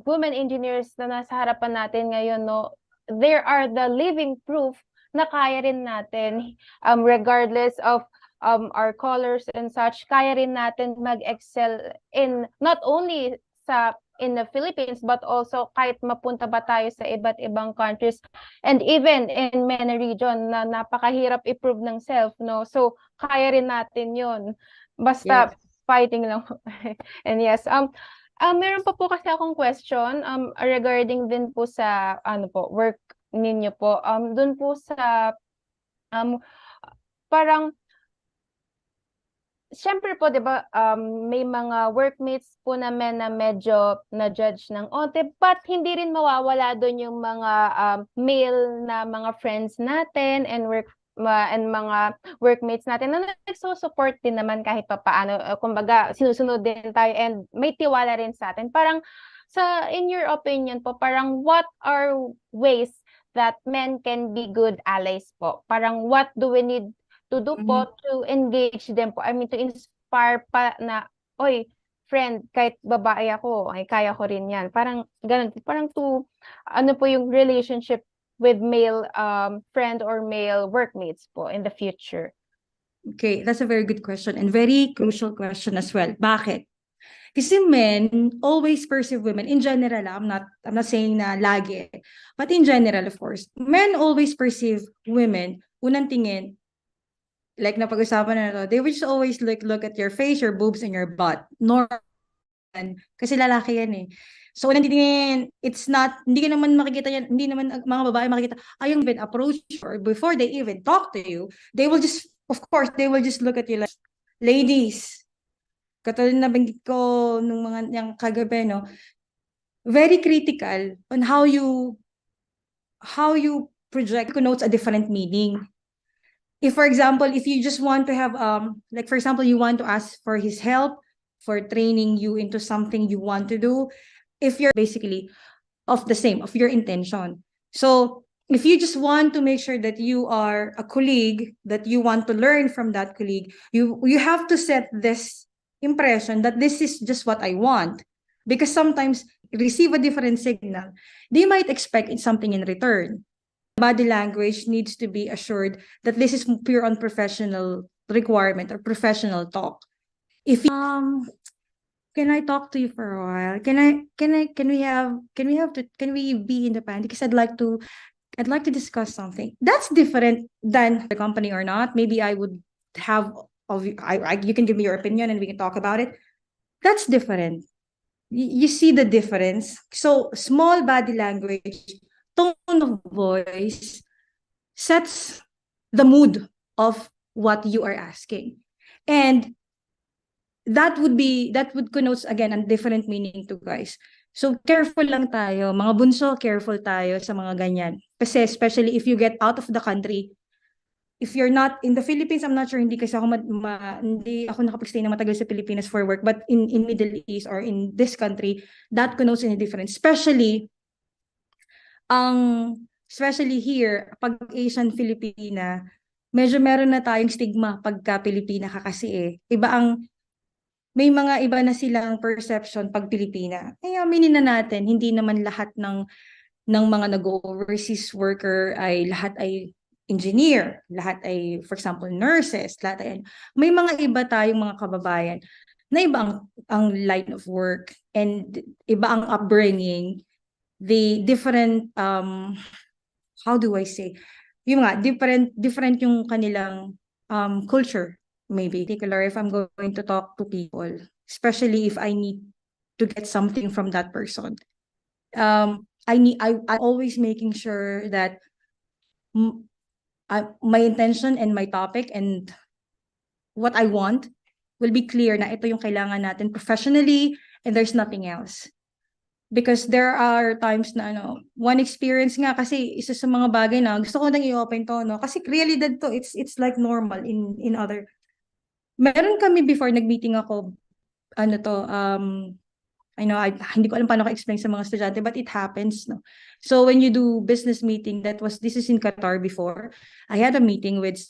S3: women engineers na nasa harapan natin ngayon, no? There are the living proof na kaya rin natin, regardless of our colors and such, kaya rin natin mag-excel in not only in the Philippines, but also kahit mapunta ba tayo sa iba't ibang countries and even in many region na napakahirap i-prove ng self, no? So, kaya rin natin yun. Basta fighting lang. And yes, meron pa po kasi akong question regarding din po sa work ninyo po. Dun po sa parang syempre po 'di ba may mga workmates po namin na medyo na-judge ng onte, but hindi rin mawawala doon yung mga male na mga friends natin and mga workmates natin na nagso-support din naman kahit papaano. Kumbaga sinusunod din tayo and may tiwala rin sa atin. Parang in your opinion po, parang what are ways that men can be good allies po? Parang what do we need to do po to engage them po? I mean, to inspire pa na, oy, friend, kahit babae ako, ay kaya ko rin yan. Parang ganun. Parang ano po yung relationship with male friend or male workmates po in the future?
S6: Okay, that's a very good question and very crucial question as well. Bakit? Kasi men always perceive women in general. I'm not saying na lagi, but in general, of course, men always perceive women. Unang tingin, like napag-usapan na to, they will just always look at your face, your boobs, and your butt. Normal, kasi lalaki yan eh. So unang tingin, it's not, hindi ka naman makikita yan, hindi naman mga babae makikita, yung even approach or before they even talk to you, they will just, of course, they will just look at you like, ladies. Katulad na banggit ko nung mga yung kagabi, no, very critical on how you project connotes a different meaning. If, for example, if you just want to have like for example, you want to ask for his help for training you into something you want to do, if you're basically of your intention. So if you just want to make sure that you are a colleague, that you want to learn from that colleague, you have to set this impression that this is just what I want, because sometimes receive a different signal, they might expect something in return. Body language needs to be assured that this is pure on professional requirement or professional talk. If can I talk to you for a while? Can we be independent? Because I'd like to discuss something. That's different than the company or not. Maybe I would have you can give me your opinion and we can talk about it. That's different. You see the difference. So small body language, tone of voice sets the mood of what you are asking. And that would connote again a different meaning to guys. So careful lang tayo, mga bunso, careful tayo sa mga ganyan. Kasi especially if you get out of the country, if you're not in the Philippines, I'm not sure, hindi kasi ako hindi ako nakapag-stay na matagal sa Pilipinas for work, but in Middle East or in this country, that connotes any difference. Especially here, pag Asian Filipina, medyo meron na tayong stigma pagka Pilipina ka kasi may mga iba na silang perception pag Pilipina. Ay, aminin na natin, hindi naman lahat ng ng mga nag-overseas worker ay lahat ay engineer, lahat ay, for example, nurses, lahat ay, may mga iba tayong mga kababayan na iba ang line of work and iba ang upbringing, the different, how do I say, yung nga, different yung kanilang culture, maybe. Particular if I'm going to talk to people, especially if I need to get something from that person. I'm always making sure that my intention and my topic and what I want will be clear na ito yung kailangan natin professionally and there's nothing else. Because there are times na one experience nga kasi isa sa mga bagay na gusto ko nang i-open to, no? Kasi realidad to, it's like normal in other. Meron kami before nag-meeting ako, I know, hindi ko alam paano ko-explain sa mga estudyante, but it happens, no? So when you do business meeting, this is in Qatar before, I had a meeting with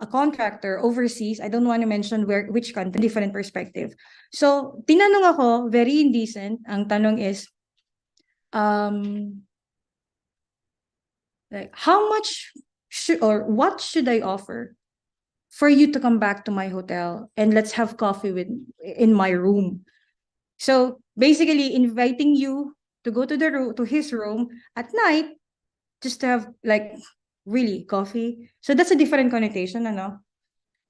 S6: a contractor overseas. I don't want to mention which country, different perspective. So tinanong ako, very indecent, ang tanong is, like, how much or what should I offer for you to come back to my hotel and let's have coffee in my room? So basically inviting you to go to his room at night just to have like really coffee. So that's a different connotation,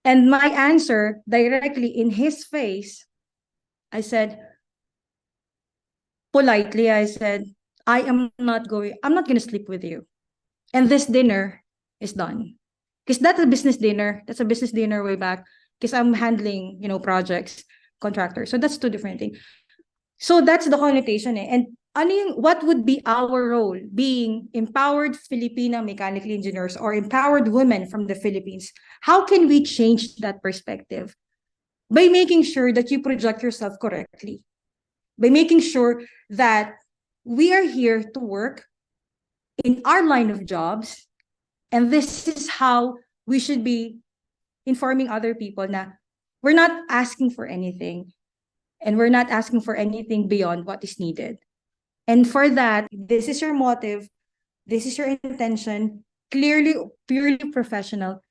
S6: And my answer directly in his face, politely, I said, I'm not going to sleep with you. And this dinner is done. Because that's a business dinner. That's a business dinner way back. Because I'm handling, projects, contractors. So that's two different things. So that's the connotation. And what would be our role being empowered Filipino mechanical engineers or empowered women from the Philippines? How can we change that perspective? By making sure that you project yourself correctly. By making sure that we are here to work in our line of jobs. And this is how we should be informing other people na we're not asking for anything. And we're not asking for anything beyond what is needed. And for that, this is your motive, this is your intention, clearly, purely professional.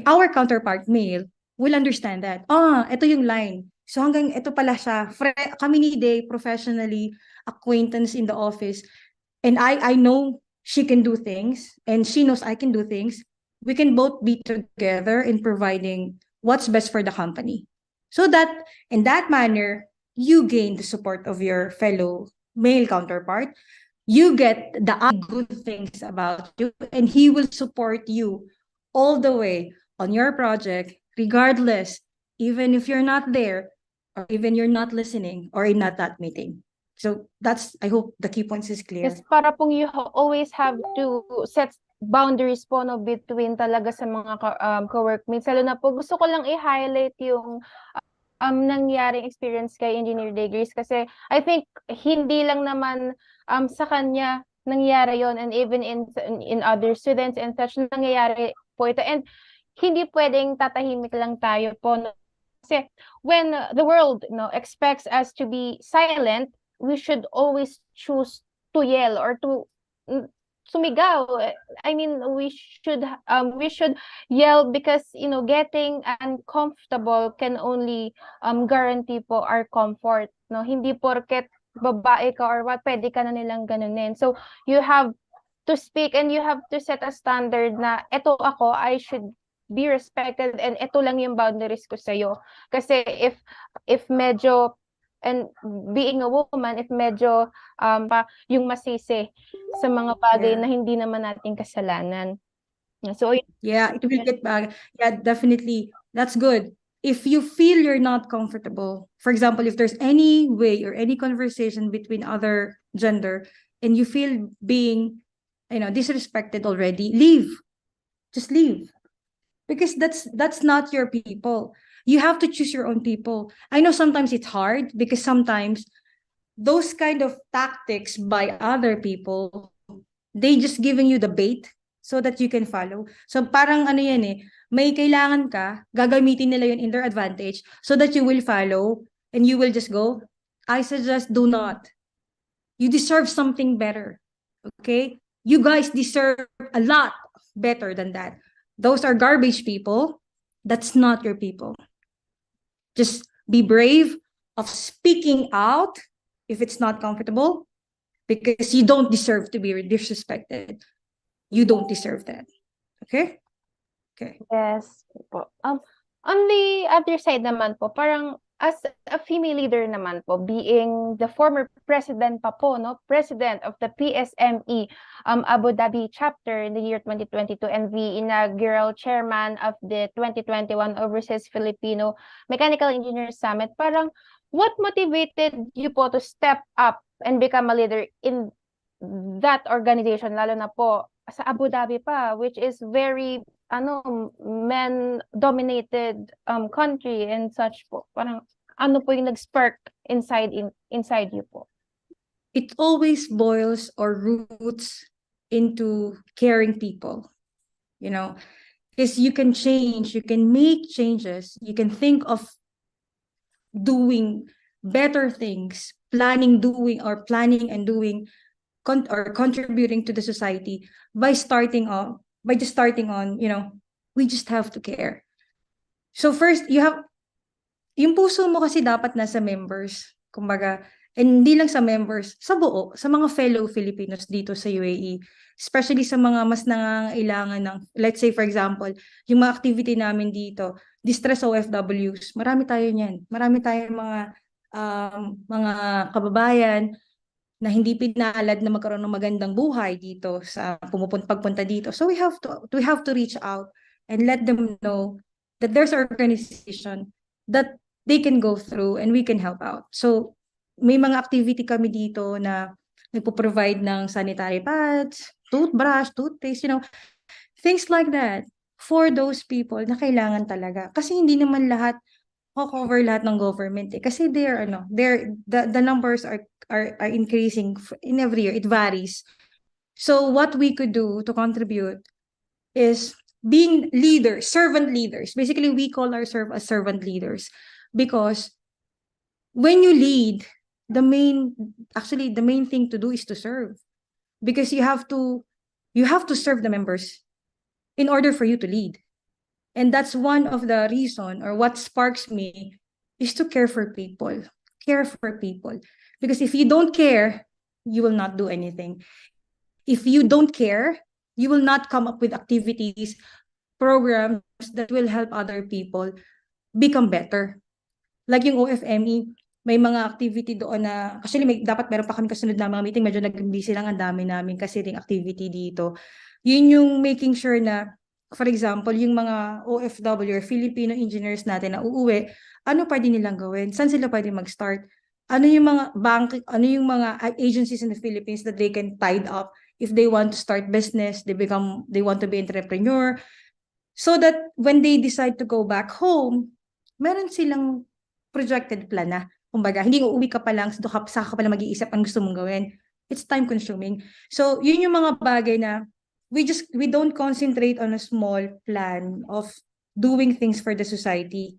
S6: Our counterpart male will understand that. Ito yung line. So hanggang ito pala siya. Kami ni Day, professionally, acquaintance in the office. And I know she can do things and she knows I can do things. We can both be together in providing what's best for the company. So that in that manner, you gain the support of your fellow male counterpart. You get the good things about you, and he will support you all the way on your project, regardless, even if you're not there, or even you're not listening, or in not that meeting. So I hope the key points is clear.
S3: Yes, para pong you always have to set boundaries po between talaga sa mga co-workmates. Lalo na po, gusto ko lang i-highlight yung nangyaring experience kay Engineer Degris kasi I think hindi lang naman sa kanya nangyari yon, and even in other students and such nangyayari po ito, and hindi pwedeng tatahimik lang tayo po, no? Kasi when the world expects us to be silent, we should always choose to yell or to sumigaw. I mean, we should yell because getting uncomfortable can only guarantee po our comfort, no? Hindi porket babae ka or what pwede ka na nilang ganunin. So you have to speak and you have to set a standard na eto ako, I should be respected and eto lang yung boundaries ko sa'yo. Kasi if medyo, and being a woman, if medyo yung masisi sa mga bagay na hindi naman nating kasalanan. So
S6: yeah, it will get back. Yeah, definitely. That's good. If you feel you're not comfortable, for example, if there's any way or any conversation between other gender and you feel being, disrespected already, leave. Just leave. Because that's not your people. You have to choose your own people. I know sometimes it's hard because sometimes those kind of tactics by other people, they just giving you the bait so that you can follow. So parang may kailangan ka, gagamitin nila yun in their advantage so that you will follow and you will just go. I suggest do not. You deserve something better. Okay? You guys deserve a lot better than that. Those are garbage people. That's not your people. Just be brave of speaking out if it's not comfortable, because you don't deserve to be disrespected. You don't deserve that. Okay? Okay.
S3: Yes po. On the other side naman po, parang as a female leader naman po, being the former president pa po, no? President of the PSME Abu Dhabi chapter in the year 2022 and the inaugural chairman of the 2021 Overseas Filipino Mechanical Engineers Summit, parang what motivated you po to step up and become a leader in that organization, lalo na po sa Abu Dhabi pa, which is very men dominated country and such po. Parang ano po yung nag-spark inside you po?
S6: It always boils or roots into caring people, you know, because you can change, you can make changes, you can think of doing better things, planning and doing or contributing to the society by just starting on, you know, we just have to care. So first, yung puso mo kasi dapat nasa members, kumbaga, and hindi lang sa members, sa buo, sa mga fellow Filipinos dito sa UAE, especially sa mga mas nangangailangan ng, let's say for example, yung mga activity namin dito, distress OFWs, marami tayo niyan. Marami tayong mga kababayan na hindi pinalad na magkaroon ng magandang buhay dito sa pagpunta dito. So we have to reach out and let them know that there's an organization that they can go through and we can help out. So may mga activity kami dito na nagpo-provide ng sanitary pads, toothbrush, toothpaste, you know, things like that for those people na kailangan talaga. Kasi hindi naman lahat cover lahat ng government eh. Kasi the numbers are increasing in every year. It varies. So what we could do to contribute is being leaders, servant leaders. Basically, we call ourselves as servant leaders because when you lead, the main thing to do is to serve, because you have to serve the members in order for you to lead. And that's one of the reason, or what sparks me, is to care for people. Care for people. Because if you don't care, you will not do anything. If you don't care, you will not come up with activities, programs that will help other people become better. Like yung OFME, may mga activity doon na, actually dapat meron pa kami kasunod na mga meeting, medyo nag-busy lang, ang dami namin kasi ring activity dito. Yun yung making sure na, for example, yung mga OFW or Filipino engineers natin na uuwi, ano pwede nilang gawin? Saan sila pwede mag-start? Ano yung mga agencies in the Philippines that they can tied up if they want to start business, they want to be entrepreneur, so that when they decide to go back home, meron silang projected plan na. Kumbaga, hindi uuwi ka pa lang, saka ka pa lang mag-iisip ang gusto mong gawin. It's time consuming. So, yun yung mga bagay na we don't concentrate on a small plan of doing things for the society.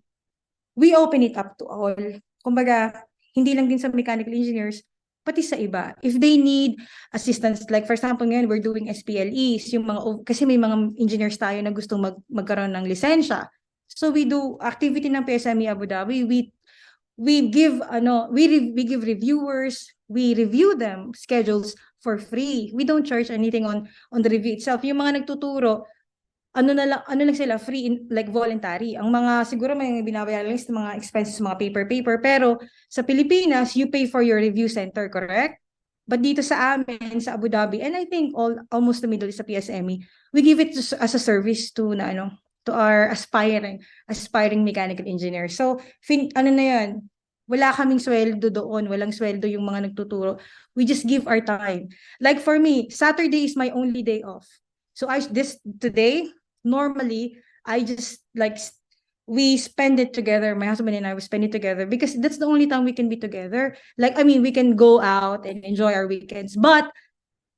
S6: We open it up to all. Kumbaga, hindi lang din sa mechanical engineers, pati sa iba. If they need assistance, like for example ngayon, we're doing SPLEs, kasi may mga engineers tayo na gustong magkaroon ng lisensya. So we do activity ng PSME Abu Dhabi. We give reviewers, we review them schedules for free. We don't charge anything on the review itself. Yung mga nagtuturo, ano lang sila, free, like voluntary. Ang mga siguro may binabayaran lang sa mga expenses, mga paper, pero sa Pilipinas, you pay for your review center, correct? But dito sa amin, sa Abu Dhabi, and I think almost the Middle East sa PSME, we give it as a service to our aspiring mechanical engineers. So, ano na yan, wala kaming sweldo doon, walang sweldo yung mga nagtuturo. We just give our time. Like for me, Saturday is my only day off. So today, normally, I just we spend it together. My husband and I, we spend it together because that's the only time we can be together. We can go out and enjoy our weekends. But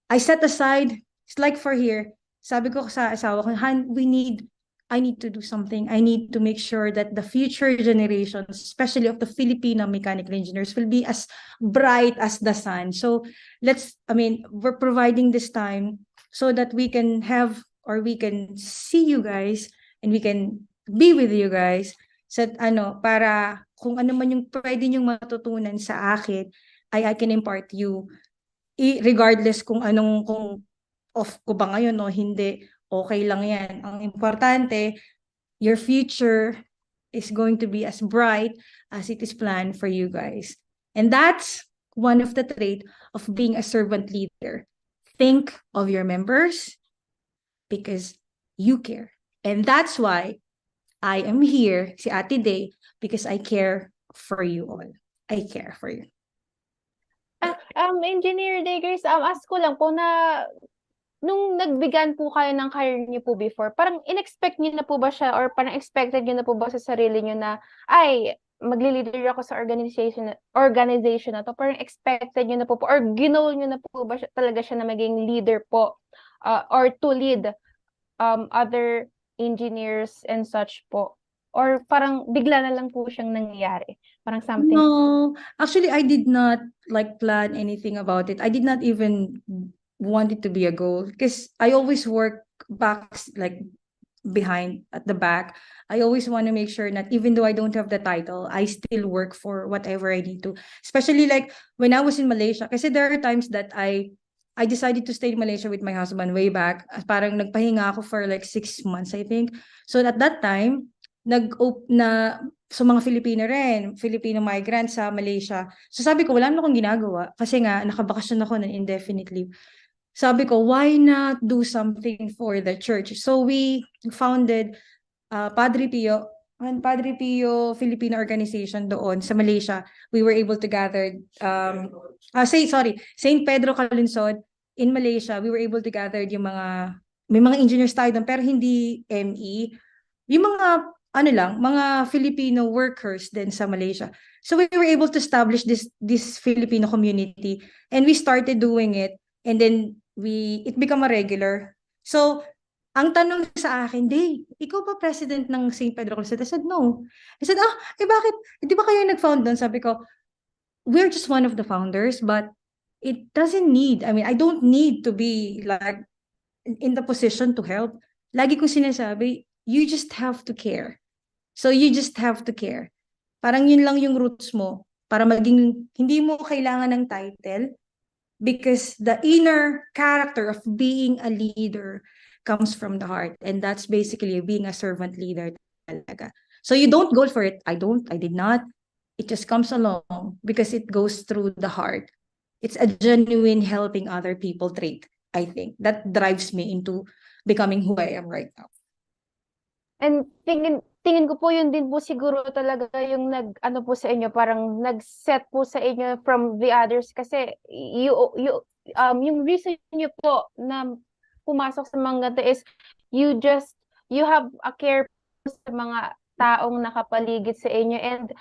S6: I set aside, it's like for here, sabi ko sa asawa ko, Han, we need I need to do something. I need to make sure that the future generations, especially of the Filipino mechanical engineers, will be as bright as the sun. So we're providing this time so that we can have, or we can see you guys and we can be with you guys sa para kung ano man yung pwede niyong matutunan sa akin, I can impart you regardless kung off ko ba ngayon o hindi, okay lang yan. Ang importante, your future is going to be as bright as it is planned for you guys. And that's one of the traits of being a servant leader. Think of your members because you care. And that's why I am here, si Ate Day, because I care for you all. I care for you.
S3: Engineer Diggers, ask ko lang po na nung nagbigan po kayo ng career niyo po before, parang in-expect niyo na po ba siya or parang expected niyo na po ba sa sarili niyo na ay magli-leader ako sa organization na to? Parang expected niyo na po or ginol niyo na po ba siya, talaga siya na maging leader po or to lead other engineers and such po? Or parang bigla na lang po siyang nangyayari? Parang something.
S6: No, actually, I did not plan anything about it. I did not even want it to be a goal because I always work behind at the back. I always want to make sure that even though I don't have the title, I still work for whatever I need to. Especially like when I was in Malaysia, kasi there are times that I decided to stay in Malaysia with my husband way back. Parang nagpahinga ako for like 6 months, I think. So at that time, so mga Filipino migrants sa Malaysia. So sabi ko, wala naman akong ginagawa kasi nga nakabakasyon ako ng indefinite leave. Sabi ko, why not do something for the church? So we founded Padre Pio Filipino organization doon sa Malaysia. We were able to gather St. Pedro Calunsod in Malaysia. We were able to gather may mga engineers tayo doon pero hindi ME. Yung mga Filipino workers din sa Malaysia. So we were able to establish this Filipino community and we started doing it and then it became a regular. So ang tanong sa akin, Day, ikaw ba president ng St. Pedro Calunsod? I said, no. I said, bakit? Di ba kayo nag-found doon? Sabi ko, we're just one of the founders, but it doesn't need, I don't need to be like in the position to help. Lagi kong sinasabi, you just have to care. So you just have to care. Parang yun lang yung roots mo para hindi mo kailangan ng title because the inner character of being a leader comes from the heart. And that's basically being a servant leader talaga. So you don't go for it. I did not. It just comes along because it goes through the heart. It's a genuine helping other people trait, I think. That drives me into becoming who I am right now.
S3: And tingin ko po yun din po siguro talaga yung po sa inyo, parang nag-set po sa inyo from the others kasi yung reason niyo po na pumasok sa mga ganito is you have a care sa mga taong nakapaligid sa inyo and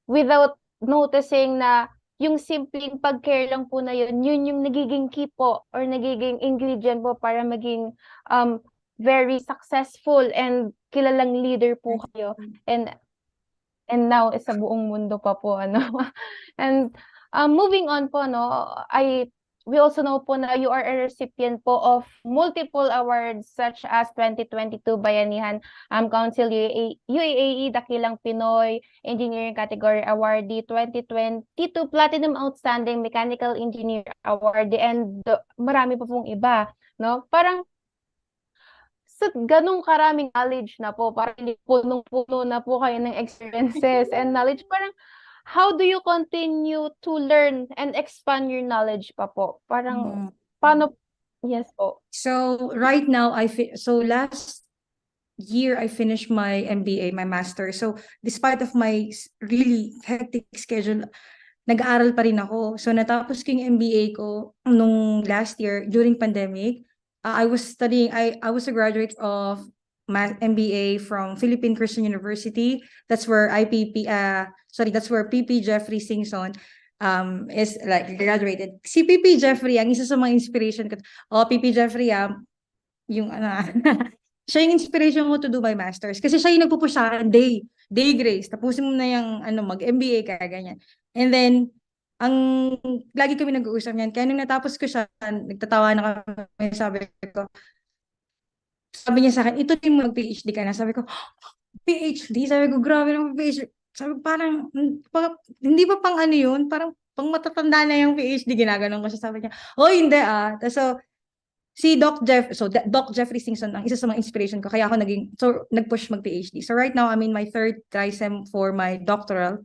S3: without noticing na yung simpleng pag-care lang po na yun yung nagiging key po or nagiging ingredient po para maging very successful and kilalang leader po kayo and now sa buong mundo pa po and moving on po we also know po na you are a recipient po of multiple awards such as 2022 Bayanihan Council UAE Dakilang Pinoy Engineering Category Awardee, 2022 Platinum Outstanding Mechanical Engineer Awardee, and marami pa pong iba, no? Parang sa ganung karaming knowledge na po, parang punong-puno na po kayo ng experiences and knowledge, parang how do you continue to learn and expand your knowledge pa po? Parang, paano? Yes po.
S6: So right now, last year, I finished my MBA, my master. So despite of my really hectic schedule, nag-aaral pa rin ako. So natapos ko yung MBA ko nung last year during pandemic. I was studying, I was a graduate of MBA from Philippine Christian University. That's where that's where PP Jeffrey Singson is like graduated. Si PP Jeffrey, ang isa sa mga inspiration ko. PP Jeffrey, yung Siya yung inspiration ko to do my master's. Kasi siya yung nagpupush sa akin, day Grace, tapusin mo na yung mag-MBA ka, ganyan. And then, ang lagi kami nag-uusap niyan. Kaya nung natapos ko siya, nagtatawa na kami, sabi niya sa akin, ito yung mag-PhD ka na. Sabi ko, PhD? Sabi ko, grabe naman PhD. Sabi ko, parang, hindi pa pang ano yun? Parang, pang matatanda na yung PhD, ginaganon ko siya. Sabi niya, oh, hindi ah. So, si Doc Jeffrey Singson ang isa sa mga inspiration ko. Kaya ako nag-push mag-PhD. So right now, I'm in my third trisem for my doctoral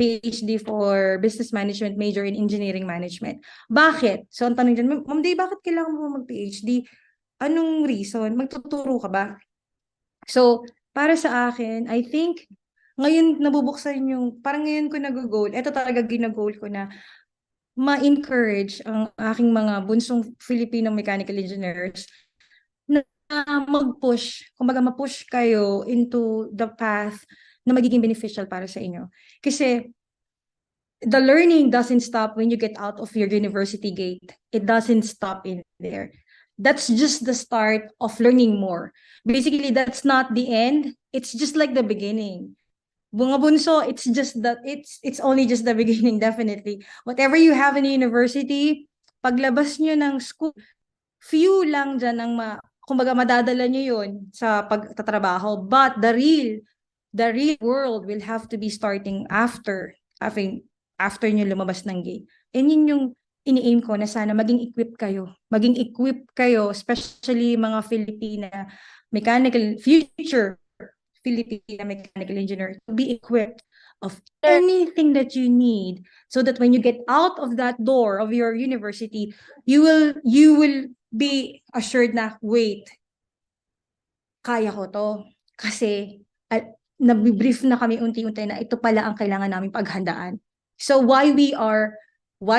S6: PhD for business management, major in engineering management. Bakit? So ang tanong dyan, Ma'am Day, bakit kailangan mo mag-PhD? Anong reason? Magtuturo ka ba? So, para sa akin, I think, ngayon nabubuksan parang ngayon ko nag-goal, ito talaga ginag-goal ko na ma-encourage ang aking mga bunsong Filipino mechanical engineers na mag-push, kumbaga ma-push kayo into the path na magiging beneficial para sa inyo. Kasi the learning doesn't stop when you get out of your university gate. It doesn't stop in there. That's just the start of learning more. Basically, that's not the end. It's just like the beginning. Bunga bunso, it's only just the beginning, definitely. Whatever you have in university, paglabas nyo ng school, few lang dyan ang kumbaga madadala nyo yun sa pagtatrabaho. But the real world will have to be starting after nyo lumabas ng gate. And yun yung ini-aim ko na sana maging equipped kayo, especially mga future Filipina mechanical engineer, to be equipped of anything that you need, so that when you get out of that door of your university, you will be assured na, wait, kaya ko to. Kasi nabibrief na kami unti-unti na ito pala ang kailangan namin paghandaan. So why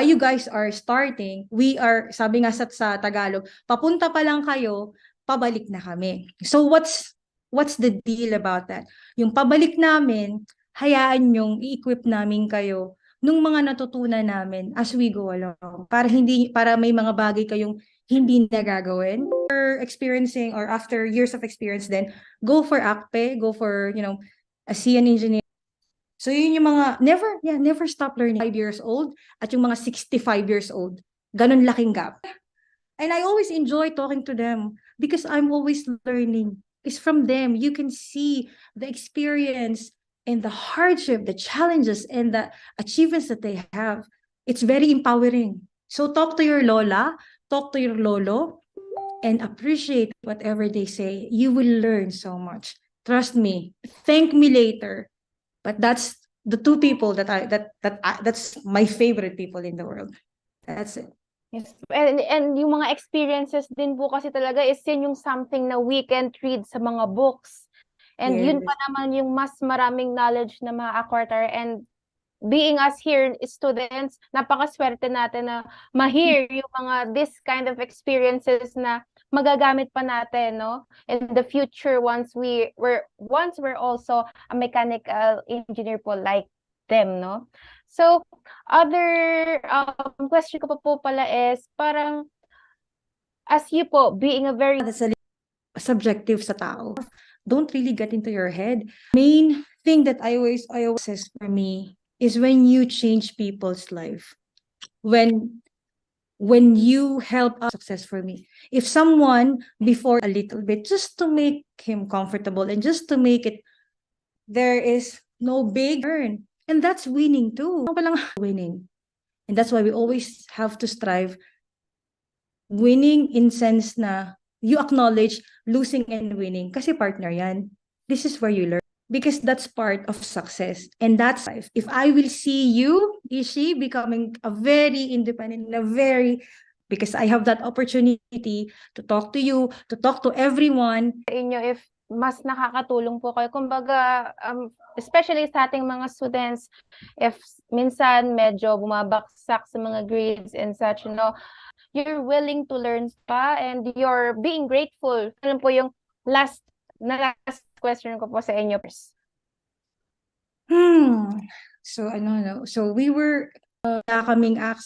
S6: you guys are starting, sabi nga sa Tagalog, papunta pa lang kayo, pabalik na kami. So what's the deal about that? Yung pabalik namin, hayaan yung i-equip namin kayo nung mga natutunan namin as we go along. Para may mga bagay kayong hindi nagagawin. After experiencing or after years of experience then, go for ACPE, go for, a CN engineer. So yun yung mga, never stop learning. 5 years old at yung mga 65 years old. Ganun laking gap. And I always enjoy talking to them because I'm always learning. It's from them. You can see the experience and the hardship, the challenges, and the achievements that they have. It's very empowering. So talk to your lola, talk to your lolo, and appreciate whatever they say. You will learn so much. Trust me. Thank me later. But that's the two people that's my favorite people in the world. That's it.
S3: Yes. And yung mga experiences din po kasi talaga is yun yung something na we can read sa mga books. And yun pa naman yung mas maraming knowledge na ma-acquire. And being us here students, napakaswerte natin na ma-hear yung mga this kind of experiences na magagamit pa natin, no? In the future once we're also a mechanical engineer po like them, no? So, other question ko pa po pala is, parang, as you po, being a very
S6: subjective sa tao, don't really get into your head. Main thing that I always says for me is when you change people's life. When you help out success for me. If someone before a little bit, just to make him comfortable and just to make it, there is no big earn. And that's winning too. Winning. And that's why we always have to strive. Winning in sense na you acknowledge losing and winning. Kasi partner yan. This is where you learn. Because that's part of success. And that's life. If I will see you, Ishi, becoming a very independent, because I have that opportunity to talk to you, to talk to everyone.
S3: Inyo, if mas nakakatulong po kayo. Kumbaga, especially sa ating mga students, if minsan medyo bumabaksak sa mga grades and such, you're willing to learn pa and you're being grateful. Ano po yung last question ko po sa inyo.
S6: So we were,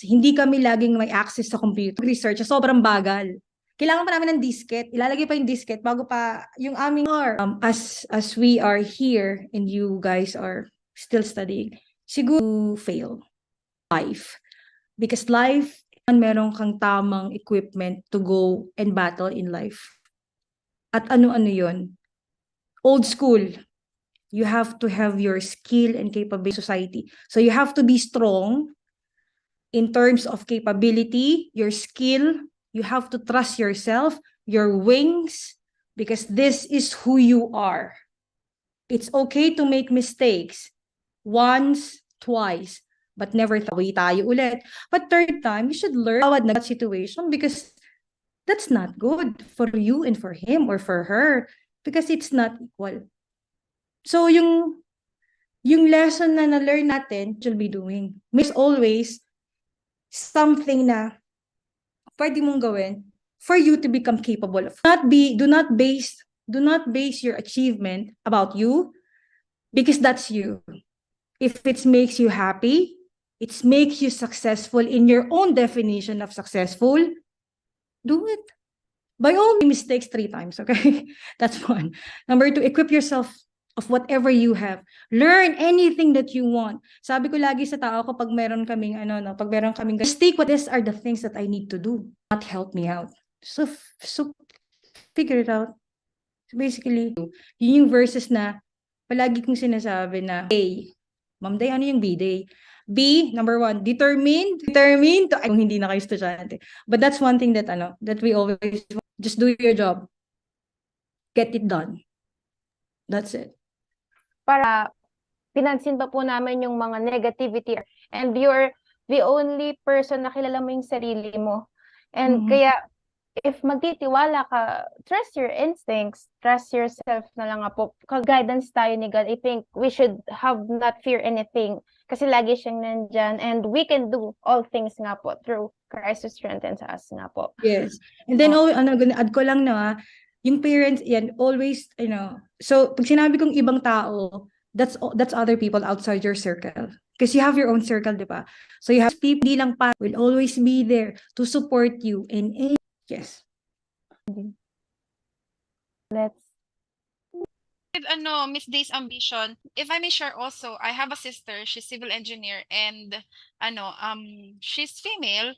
S6: hindi kami laging may access sa computer. Research, sobrang bagal. kailangan pa namin ng disket. Ilalagay pa yung disket bago pa yung aming as we are here and you guys are still studying, siguro fail life. Because life, meron kang tamang equipment to go and battle in life. At ano-ano yun? Old school. You have to have your skill and capability society. So you have to be strong in terms of capability, your skill. You have to trust yourself, your wings, because this is who you are. It's okay to make mistakes once, twice, but never tayo ulit. But third time, you should learn tawad na situation because that's not good for you and for him or for her because it's not equal. So yung lesson na na-learn natin, should be doing. There's always something na pwede mong gawin for you to become capable of. Do not base your achievement about you because that's you. If it makes you happy, it makes you successful in your own definition of successful, do it. By all mistakes 3 times, okay? That's one. Number 2, equip yourself of whatever you have. Learn anything that you want. Sabi ko lagi sa tao ko pag meron kaming mistake, what these are the things that I need to do. Not help me out. So figure it out. So basically, yun yung verses na palagi kong sinasabi na A. Ma'am Day, ano yung B-Day? B, number 1, determined to, kung hindi na kayo estudyante. But that's one thing that we always, just do your job. Get it done. That's it.
S3: Para pinansin pa po namin yung mga negativity and you're the only person na kilala mo yung sarili mo. And kaya, if magtitiwala ka, trust your instincts, trust yourself na lang nga po. Guidance tayo ni God. I think we should have not fear anything kasi lagi siyang nandyan and we can do all things nga po through Christ who strengthens us nga po.
S6: Yes. And then, add ko lang na, yung parents, yan, always, so pag sinabi kong ibang tao, that's other people outside your circle. Because you have your own circle, di ba? So you have people, hindi lang pa, will always be there to support you in any. Yes.
S3: Let's
S5: With Miss Day's ambition, if I may share also, I have a sister, she's civil engineer and she's female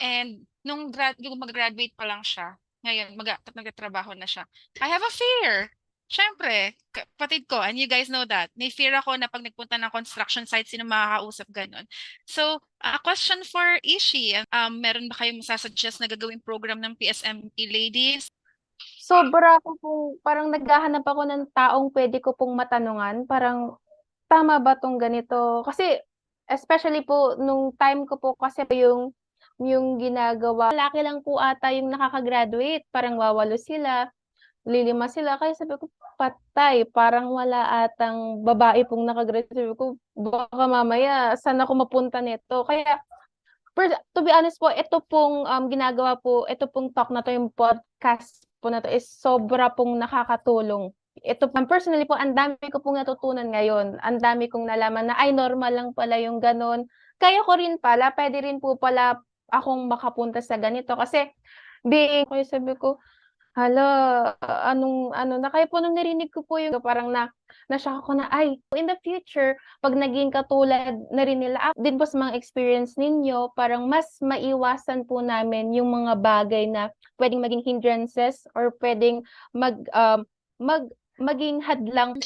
S5: and nung mag-graduate pa lang siya, ngayon nagtatrabaho na siya. I have a fear. Syempre, kapatid ko, and you guys know that, may fear ako na pag nagpunta ng construction site, sino makakausap, ganun. So, a question for Ishi, meron ba kayong masasuggest na gagawing program ng PSME Ladies?
S3: sobra ko pong, parang naghahanap ako ng taong pwede ko pong matanungan, parang tama ba tong ganito? Kasi especially po nung time ko po kasi yung ginagawa, laki lang po ata yung nakaka-graduate, parang 8 sila, 5 sila, kaya sabi ko patay, parang wala atang babae pong nakagraduate. Sabi ko baka mamaya saan ako mapunta nito? Kaya to be honest po, ito pong ginagawa po, ito pong talk na to, yung podcast po na to is sobra pong nakakatulong. Ito personally po, ang dami ko pong natutunan ngayon. Ang dami kong nalaman na ay normal lang pala yung ganon. Kaya ko rin pala, pwede rin po pala akong makapunta sa ganito. Kasi kaya sabi ko, hala, na kaya po nung narinig ko po yung parang na-shock ako na, ay, in the future, pag naging katulad na rin nila, din po sa mga experience ninyo, parang mas maiwasan po namin yung mga bagay na pwedeng maging hindrances or pwedeng maging hadlang.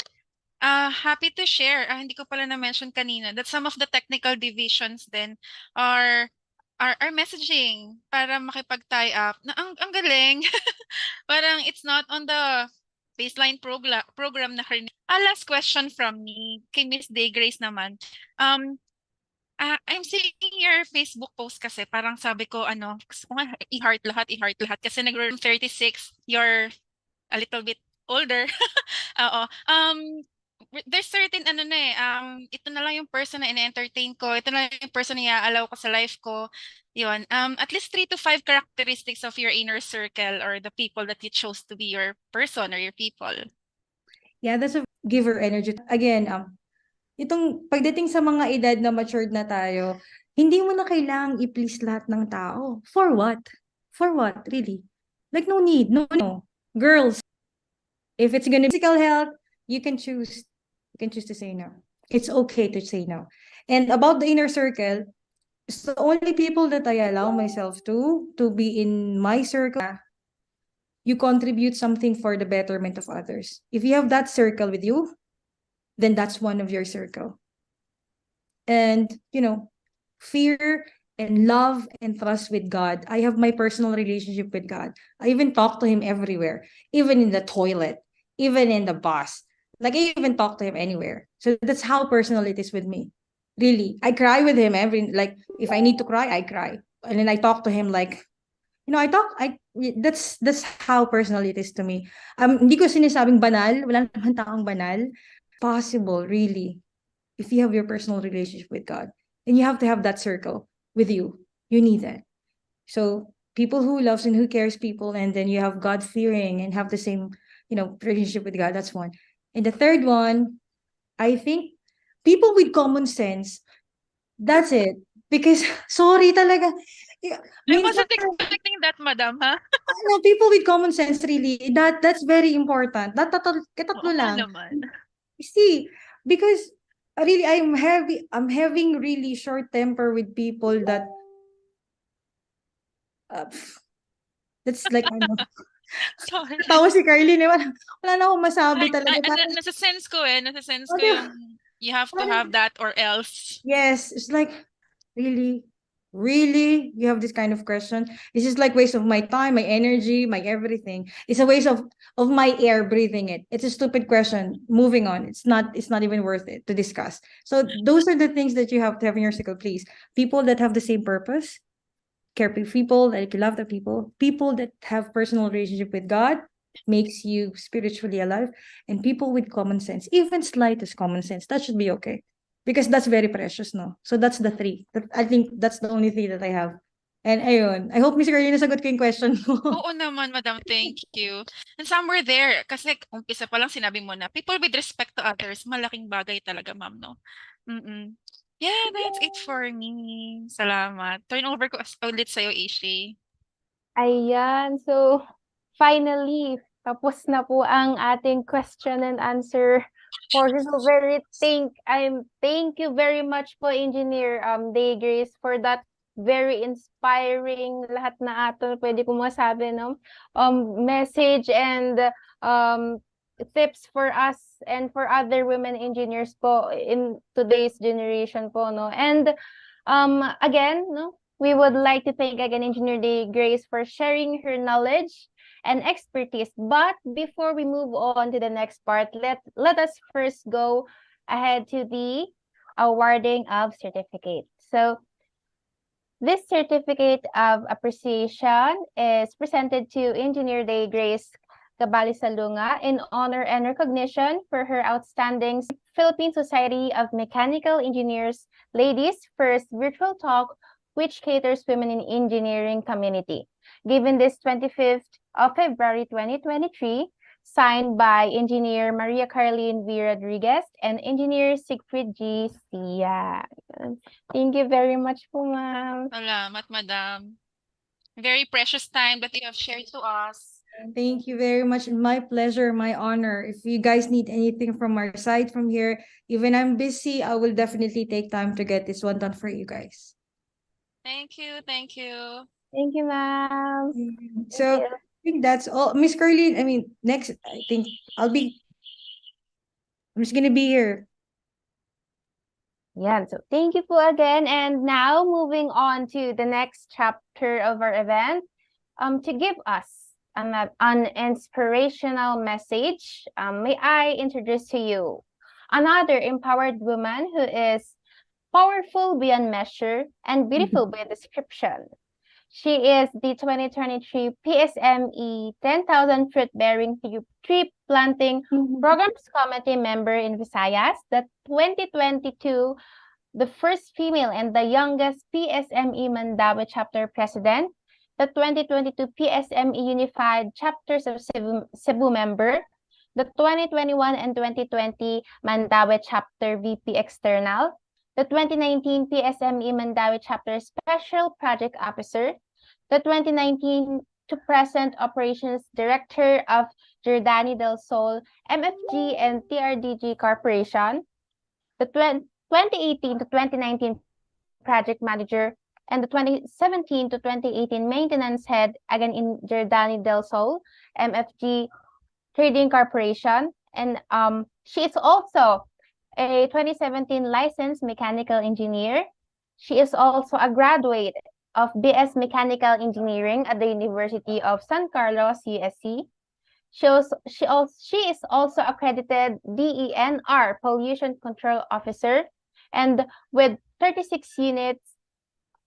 S5: Happy to share. Hindi ko pala na-mention kanina that some of the technical divisions then are messaging para makipag-tie up. Na ang galing. Parang it's not on the baseline program na currently. Last question from me kay Miss Day Grace naman. I'm seeing your Facebook post kasi parang sabi ko gusto ko nga i-heart lahat kasi nag-room 36, you're a little bit older. Oo. There's certain ito na lang yung person na ina-entertain ko, ito na lang yung person na i-allow ko sa life ko. Yun. At least 3 to 5 characteristics of your inner circle or the people that you chose to be your person or your people.
S6: Yeah, that's a giver energy. Again, itong pagdating sa mga edad na matured na tayo, hindi mo na kailangang i-please lahat ng tao. For what? For what, really? Like, no need, no. Girls, if it's gonna be physical health, you can choose. You can choose to say no. It's okay to say no. And about the inner circle, it's the only people that I allow myself to be in my circle. You contribute something for the betterment of others. If you have that circle with you, then that's one of your circle. And, fear and love and trust with God. I have my personal relationship with God. I even talk to him everywhere, even in the toilet, even in the bus. Like, I even talk to him anywhere. So that's how personal it is with me. Really. I cry with him like, if I need to cry, I cry. And then I talk to him like, that's how personal it is to me. Hindi ko sinasabing banal, wala naman taong banal. Possible, really, if you have your personal relationship with God. And you have to have that circle with you. You need that. So people who loves and who cares people, and then you have God fearing and have the same, relationship with God. That's one. And the third one, I think people with common sense. That's it. Because sorry talaga.
S5: I
S6: Minsan,
S5: wasn't expecting that, madam, ha?
S6: people with common sense really, that's very important.
S5: Oo
S6: Katatlo
S5: nga
S6: lang.
S5: naman.
S6: See, because really I'm having really short temper with people that that's like ano.
S5: Sorry.
S6: Tawa si Carlin eh. Wala na akong masabi talaga. Parang,
S5: Nasa-sense ko Nasa-sense ko
S6: ano,
S5: yung you have to have that or else.
S6: yes, it's like, really? Really? You have this kind of question? It's just like waste of my time, my energy, my everything. It's a waste of my air breathing it. It's a stupid question. Moving on. It's not even worth it to discuss. So those are the things that you have to have in your circle, please. People that have the same purpose, care people, that you love the people that have personal relationship with God, makes you spiritually alive, and people with common sense, even slightest common sense, that should be okay. Because that's very precious, no? So that's the three. I think that's the only three that I have. And ayun, I hope Miss Carlina nasagot ko yung question mo.
S5: Oo naman, madam. Thank you. And somewhere there, kasi umpisa pa lang sinabi mo na, people with respect to others, malaking bagay talaga, ma'am, no? Mm-mm. Yeah, that's it for me. Salamat. Turn over ko ulit sa'yo, Ishi.
S3: Ayan. So, finally, tapos na po ang ating question and answer portion. So, thank you very much po, Engineer Day Grace, for that very inspiring lahat na ato pwede ko masabi, no? Message and tips for us and for other women engineers po in today's generation po, no? And again, no, we would like to thank again Engineer Day Grace for sharing her knowledge and expertise. But before we move on to the next part, let us first go ahead to the awarding of certificate. So this certificate of appreciation is presented to Engineer Day Grace Cabali-Salunga in honor and recognition for her outstanding Philippine Society of Mechanical Engineers Ladies First Virtual Talk, which caters women in engineering community. Given this 25th of February 2023, signed by Engineer Maria Carlene V. Rodriguez and Engineer Siegfried G. Sia. Thank you very much po, ma'am.
S5: Salamat, madam. Very precious time that you have shared to us.
S6: Thank you very much. My pleasure, my honor. If you guys need anything from our side from here, even I'm busy, I will definitely take time to get this one done for you guys.
S5: Thank you. Thank you.
S3: Thank you, ma'am.
S6: So I think that's all. Miss Carlene, next, I think I'm just gonna be here.
S3: Yeah, so thank you po again. And now moving on to the next chapter of our event, to give us an inspirational message, may I introduce to you another empowered woman who is powerful beyond measure and beautiful beyond description. She is the 2023 PSME 10,000 fruit-bearing tree planting programs committee member in Visayas, the 2022 the first female and the youngest PSME Mandaue chapter president, the 2022 PSME Unified Chapters of Cebu member, the 2021 and 2020 Mandaue chapter VP external, the 2019 PSME Mandaue chapter special project officer, the 2019 to present Operations Director of Giordani del Sol, MFG and TRDG Corporation, the 2018 to 2019 Project Manager, and the 2017 to 2018 Maintenance Head, again in Giordani del Sol, MFG Trading Corporation. And she is also a 2017 licensed mechanical engineer. She is also a graduate of BS Mechanical Engineering at the University of San Carlos, USC. She is also accredited DENR Pollution Control Officer, and with 36 units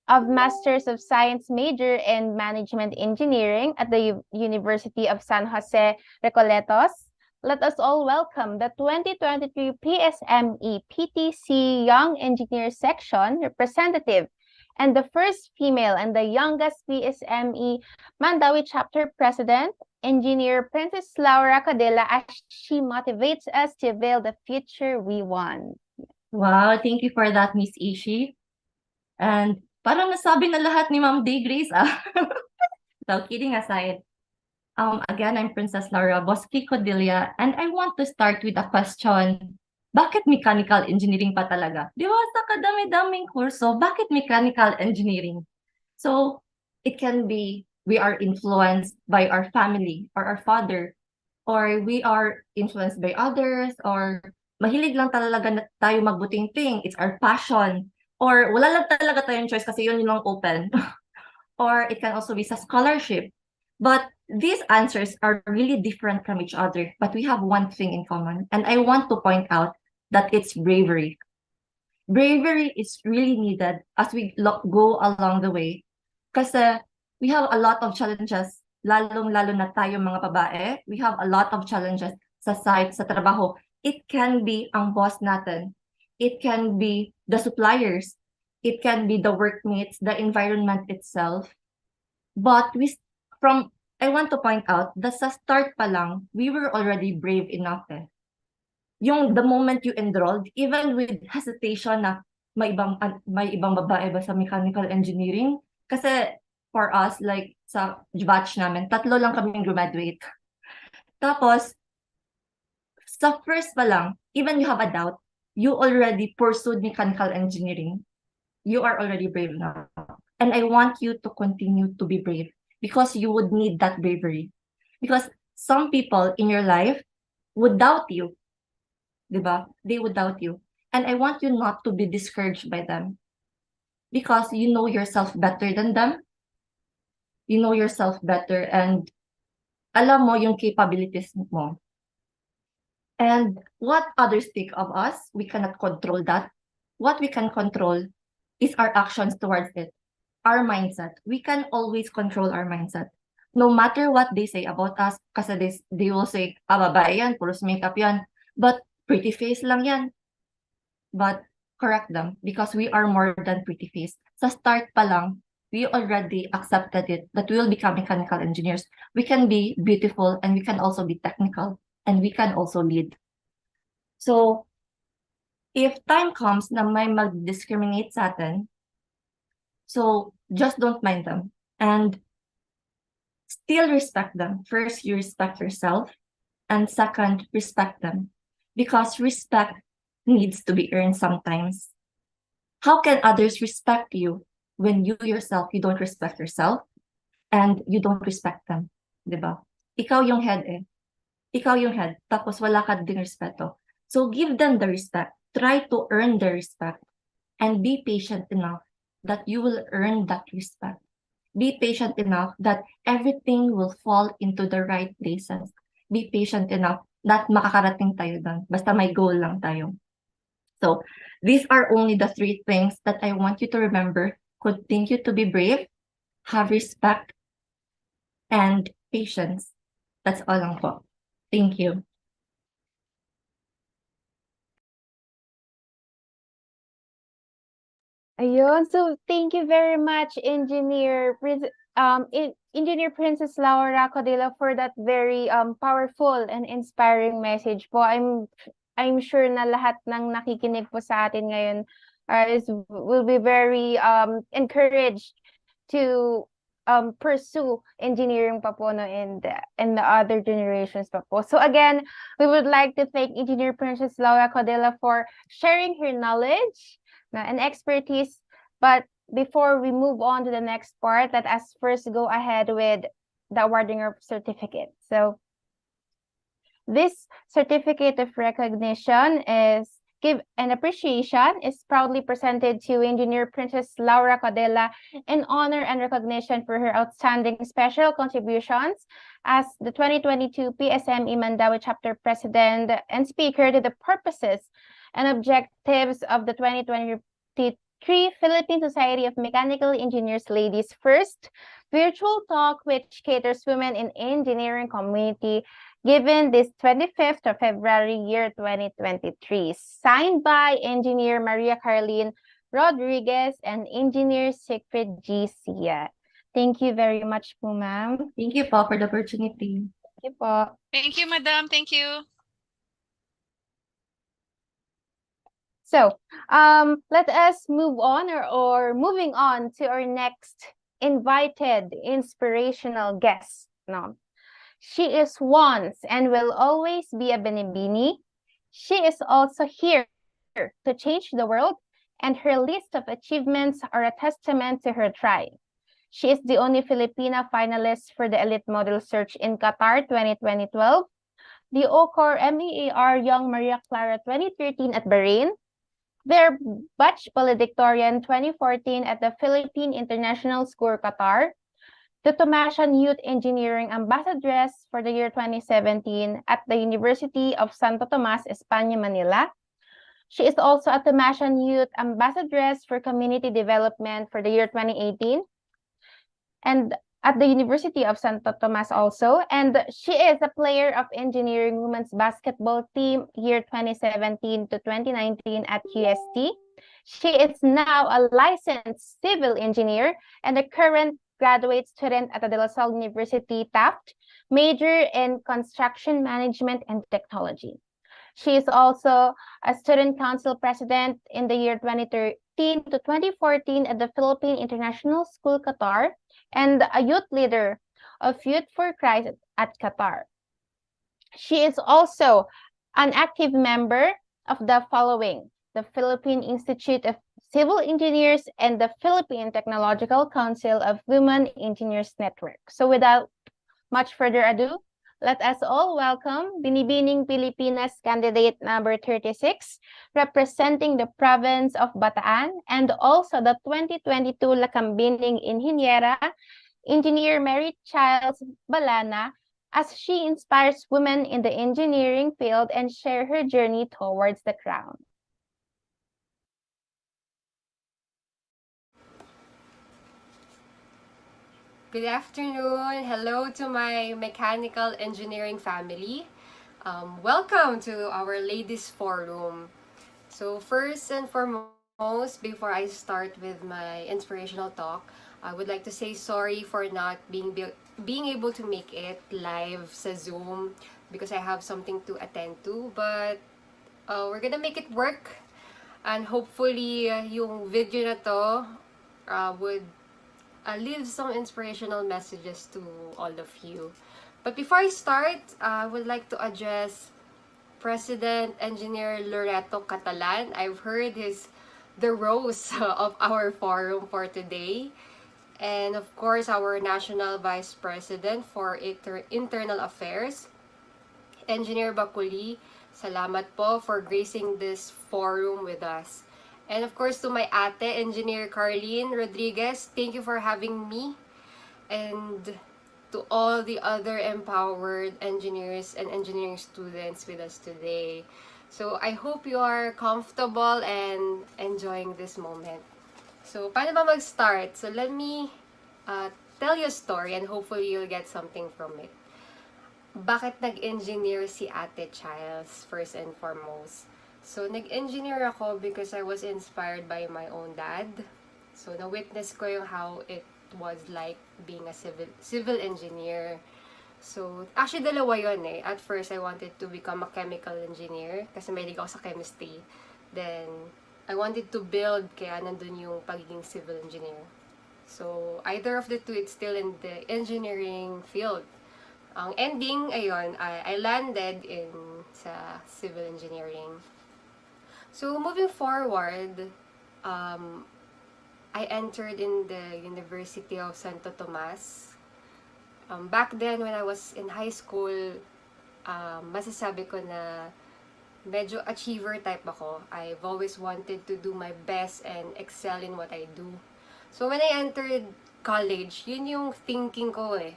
S3: of Masters of Science major in Management Engineering at the University of San Jose Recoletos. Let us all welcome the 2023 PSME PTC Young Engineer Section representative and the first female and the youngest PSME Mandawi Chapter President, Engineer Princess Laura Cadilla, as she motivates us to build the future we want.
S7: Wow, thank you for that, Miss Ishi. And parang nasabi na lahat ni Ma'am Day Grace, ah. So, kidding aside. Again, I'm Princess Laura Bosque Codilla, and I want to start with a question. Bakit mechanical engineering pa talaga? Di ba sa kadami-daming kurso, bakit mechanical engineering? So, it can be we are influenced by our family or our father, or we are influenced by others, or mahilig lang talaga na tayo magbuting thing. It's our passion. Or wala lang talaga tayong choice kasi yun yung open. Or it can also be sa scholarship. But these answers are really different from each other, but we have one thing in common. And I want to point out that it's bravery. Bravery is really needed as we go along the way. Kasi we have a lot of challenges, lalong-lalo na tayo mga babae. We have a lot of challenges sa site, sa trabaho. It can be ang boss natin. It can be the suppliers. It can be the workmates, the environment itself. But I want to point out that sa start pa lang, we were already brave enough eh. The moment you enrolled, even with hesitation na may ibang babae ba sa mechanical engineering? Kasi for us, like sa batch namin, 3 lang kaming graduate. Tapos, sa first pa lang, even you have a doubt, you already pursued mechanical engineering. You are already brave now. And I want you to continue to be brave because you would need that bravery. Because some people in your life would doubt you. Diba? They would doubt you. And I want you not to be discouraged by them. Because you know yourself better than them. You know yourself better and alam mo yung capabilities mo. And what others think of us, we cannot control that. What we can control is our actions towards it. Our mindset. We can always control our mindset. No matter what they say about us, kasi they will say, babae yan, puros makeup yan. But pretty face lang yan. But correct them because we are more than pretty face. Sa start pa lang, we already accepted it that we will become mechanical engineers. We can be beautiful and we can also be technical and we can also lead. So, if time comes na may mag-discriminate sa atin, so just don't mind them and still respect them. First, you respect yourself, and second, respect them because respect needs to be earned sometimes. How can others respect you when you yourself, you don't respect yourself and you don't respect them? Diba? Ikaw yung head eh. Ikaw yung head, tapos wala ka din respeto. So give them the respect. Try to earn the respect and be patient enough that you will earn that respect. Be patient enough that everything will fall into the right places. Be patient enough that makakarating tayo doon. Basta may goal lang tayo. So, these are only the 3 things that I want you to remember. Continue to be brave, have respect, and patience. That's all lang po. Thank you.
S3: Ayun. So, thank you very much, Engineer Princess Laura Codilla, for that very powerful and inspiring message po. I'm sure na lahat ng nakikinig po sa atin ngayon will be very encouraged to pursue engineering pa po no, in the other generations pa po. So again, we would like to thank Engineer Princess Laura Codela for sharing her knowledge and expertise. But before we move on to the next part, let us first go ahead with the awarding of certificate. So this certificate of recognition is give an appreciation is proudly presented to Engineer Princess Laura Codela in honor and recognition for her outstanding special contributions as the 2022 PSME Mandawi Chapter President and Speaker to the purposes and objectives of the 2023 Philippine Society of Mechanical Engineers Ladies First virtual talk which caters women in engineering community given this 25th of February, year 2023, signed by Engineer Maria Carlene Rodriguez and Engineer Siegfried G. Sia. Thank you very much po, ma'am.
S7: Thank you po for the opportunity.
S3: Thank you po.
S5: Thank you, Madam. Thank you.
S3: So, let us move on or moving on to our next invited inspirational guest. No? She is once and will always be a Binibini. She is also here to change the world, and her list of achievements are a testament to her tribe. She is the only Filipina finalist for the Elite Model Search in Qatar 2012, the OCOR MEAR Young Maria Clara 2013 at Bahrain, their batch valedictorian 2014 at the Philippine International School Qatar, the Tomasian Youth Engineering Ambassadress for the year 2017 at the University of Santo Tomas, España, Manila. She is also a Tomasian Youth Ambassadress for Community Development for the year 2018 and at the University of Santo Tomas also. And she is a player of Engineering Women's Basketball Team year 2017 to 2019 at UST. She is now a licensed civil engineer and a current graduate student at the De La Salle University Taft, major in construction management and technology. She is also a student council president in the year 2013 to 2014 at the Philippine International School Qatar and a youth leader of Youth for Christ at Qatar. She is also an active member of the following: the Philippine Institute of Civil Engineers and the Philippine Technological Council of Women Engineers Network. So without much further ado, let us all welcome Binibining Pilipinas candidate number 36, representing the province of Bataan, and also the 2022 Lakambining Ingeniera, Engineer Mary Childs Balana, as she inspires women in the engineering field and share her journey towards the crown.
S8: Good afternoon. Hello to my mechanical engineering family. Welcome to our Ladies Forum. So first and foremost, before I start with my inspirational talk, I would like to say sorry for not being able to make it live sa Zoom because I have something to attend to. But we're gonna make it work. And hopefully, yung video na to would leave some inspirational messages to all of you. But before I start, I would like to address President Engineer Loreto Catalan. I've heard the rose of our forum for today. And of course, our National Vice President for Internal Affairs, Engineer Bakuli. Salamat po for gracing this forum with us. And of course, to my ate, Engineer Carlene Rodriguez, thank you for having me. And to all the other empowered engineers and engineering students with us today. So I hope you are comfortable and enjoying this moment. So paano ba mag-start? So let me tell you a story and hopefully you'll get something from it. Bakit nag-engineer si Ate Childs first and foremost? So, nag-engineer ako because I was inspired by my own dad. So, na-witness ko yung how it was like being a civil engineer. So, actually, dalawa yun eh. At first, I wanted to become a chemical engineer kasi mahilig ako sa chemistry. Then, I wanted to build kaya nandun yung pagiging civil engineer. So, either of the two, it's still in the engineering field. Ang ending, ayun, I landed in sa civil engineering. So, moving forward, I entered in the University of Santo Tomas. Back then, when I was in high school, masasabi ko na medyo achiever type ako. I've always wanted to do my best and excel in what I do. So, when I entered college, yun yung thinking ko eh.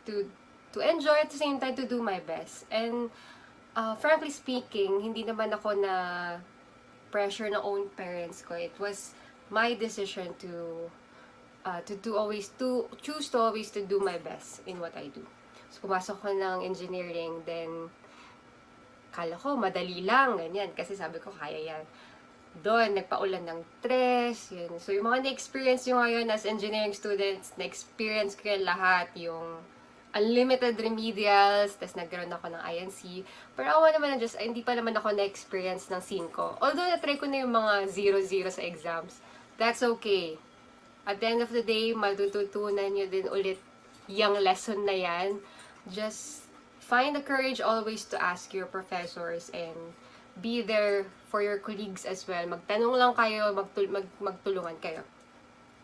S8: To enjoy at the same time to do my best. And, frankly speaking, hindi naman ako na pressure ng own parents ko. It was my decision to choose to always to do my best in what I do. So, pumasok ko ng engineering, then, kala ko, madali lang, ganyan. Kasi sabi ko, kaya yan. Doon, nagpaulan ng tres, yun. So, yung mga na-experience nyo ngayon as engineering students, na-experience ko yan lahat, yung unlimited remedials, tapos nagkaroon ako ng INC. Pero ako naman just, hindi pa naman ako na-experience ng 5. Although, na-try ko na yung mga 0-0 sa exams. That's okay. At the end of the day, matututunan nyo din ulit yung lesson na yan. Just find the courage always to ask your professors and be there for your colleagues as well. Magtanong lang kayo, magtulungan kayo.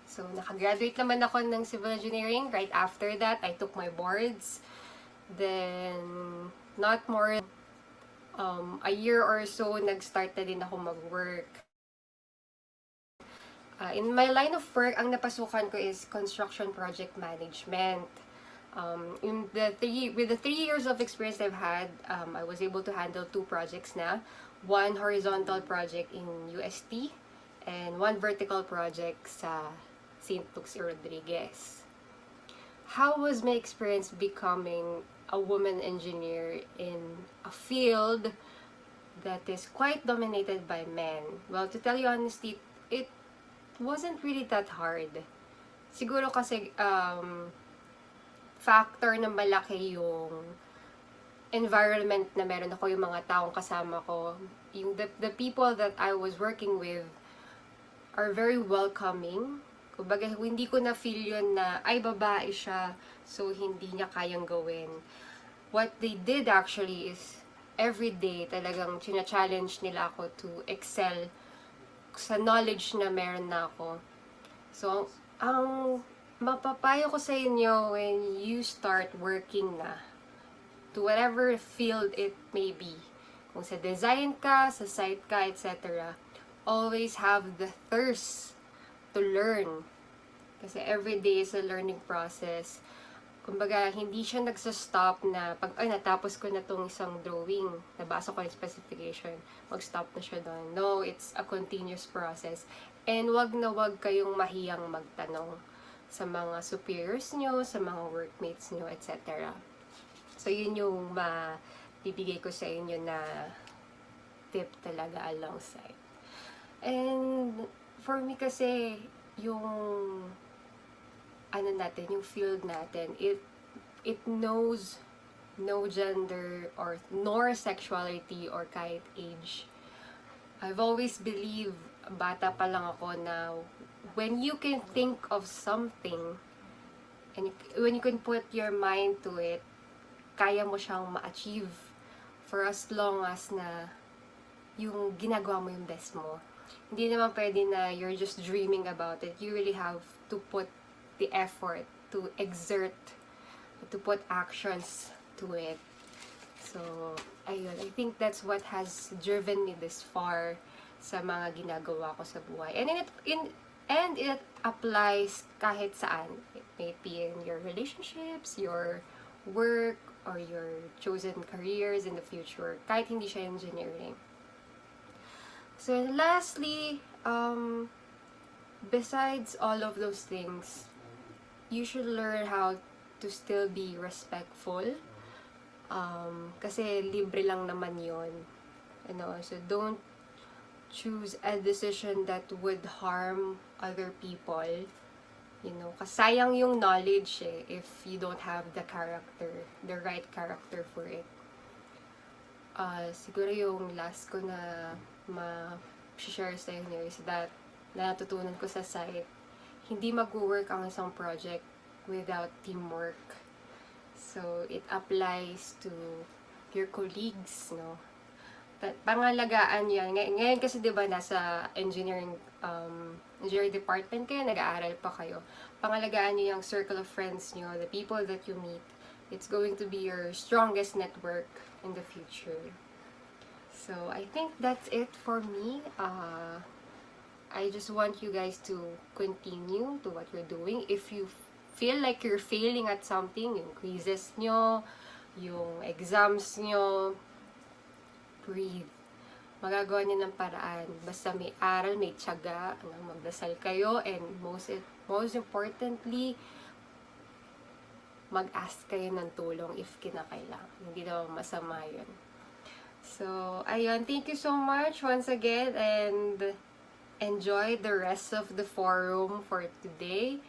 S8: So, nakagraduate naman ako ng civil engineering. Right after that, I took my boards. Then, not more, a year or so, nag-start na din ako mag-work. In my line of work, ang napasukan ko is construction project management. With the 3 years of experience I've had, I was able to handle 2 projects na. 1 horizontal project in UST and 1 vertical project sa St. Lucie Rodriguez. How was my experience becoming a woman engineer in a field that is quite dominated by men? Well, to tell you honestly, it wasn't really that hard. Siguro kasi factor na malaki yung environment na meron ako, yung mga taong kasama ko. Yung the people that I was working with are very welcoming. Kumbaga, hindi ko na feel yun na, ay, babae siya, so hindi niya kayang gawin. What they did actually is, every day, talagang china-challenge nila ako to excel sa knowledge na meron na ako. So, ang mapapayo ko sa inyo when you start working na, to whatever field it may be, kung sa design ka, sa site ka, etc., always have the thirst to learn. Kasi every day is a learning process. Kumbaga, hindi siya nagsa-stop na pag, ay, natapos ko na tong isang drawing, nabasa ko yung specification, mag-stop na siya doon. No, it's a continuous process. And wag na wag kayong mahiyang magtanong sa mga superiors nyo, sa mga workmates nyo, etc. So, yun yung mabibigay ko sa inyo na tip talaga alongside. And for me kasi, yung yung field natin, it knows no gender or nor sexuality or kahit age. I've always believed, bata pa lang ako, na when you can think of something and when you can put your mind to it, kaya mo siyang ma-achieve for as long as na yung ginagawa mo yung best mo. Hindi naman pwede na you're just dreaming about it. You really have to put the effort to exert, to put actions to it. So, ayun, I think that's what has driven me this far sa mga ginagawa ko sa buhay. And it applies kahit saan. It may be in your relationships, your work, or your chosen careers in the future, kahit hindi siya engineering. So, lastly, besides all of those things, you should learn how to still be respectful. Kasi libre lang naman yun. So don't choose a decision that would harm other people. Kasi sayang yung knowledge if you don't have the right character for it. Siguro yung last ko na ma-share sa inyo is that natutunan ko sa site, hindi mag-work ang isang project without teamwork. So, it applies to your colleagues, no? Pangalagaan yan. Ngayon kasi 'di ba nasa engineering department kayo, nag-aaral pa kayo. Pangalagaan niyo yung circle of friends niyo, the people that you meet. It's going to be your strongest network in the future. So, I think that's it for me. I just want you guys to continue to what you're doing. If you feel like you're failing at something, yung quizzes nyo, yung exams nyo, breathe. Magagawa niyo ng paraan. Basta may aral, may tiyaga, magdasal kayo, and most importantly, mag-ask kayo ng tulong if kinakailangan. Hindi naman masama yun. So, ayun. Thank you so much once again, and enjoy the rest of the forum for today.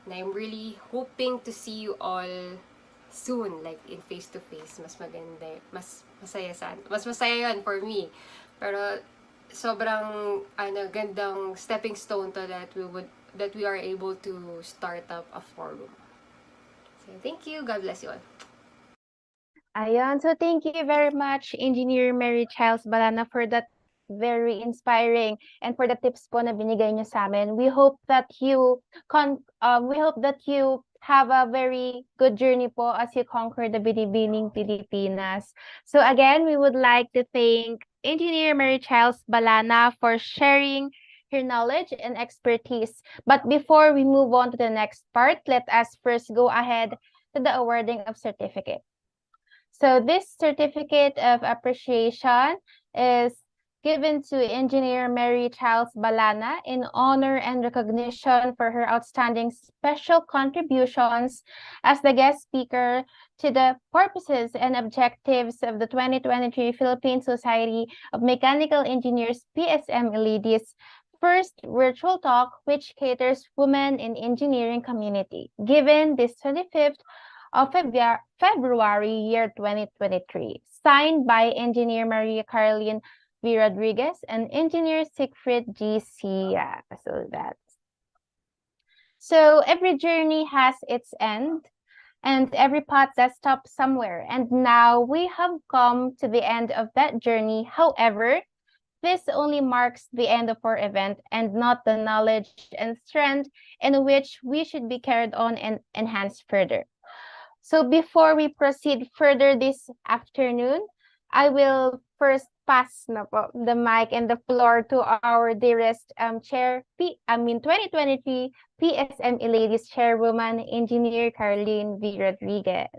S8: And I'm really hoping to see you all soon, like in face-to-face. Mas maganda, mas masaya yun for me. Pero sobrang gandang stepping stone to that we are able to start up a forum. So thank you. God bless you all.
S3: Ayan. So thank you very much, Engineer Mary Childs Balana, for that very inspiring and for the tips po na binigay niyo sa amin. We hope that you have a very good journey po as you conquer the Binibining Pilipinas. So again, we would like to thank Engineer Mary Childs Balana for sharing her knowledge and expertise. But before we move on to the next part, let us first go ahead to the awarding of certificate. So this certificate of appreciation is given to Engineer Mary Childs Balana in honor and recognition for her outstanding special contributions as the guest speaker to the purposes and objectives of the 2023 Philippine Society of Mechanical Engineers PSME Ladies First Virtual Talk, which caters women in engineering community, given this 25th of February year 2023, signed by Engineer Maria Caroline V. Rodriguez and Engineer Siegfried G. Sia. So every journey has its end, and every path that stops somewhere. And now we have come to the end of that journey. However, this only marks the end of our event and not the knowledge and strength in which we should be carried on and enhanced further. So before we proceed further this afternoon, I will first pass the mic and the floor to our dearest 2023 PSME Ladies Chairwoman, Engineer Caroline V. Rodriguez.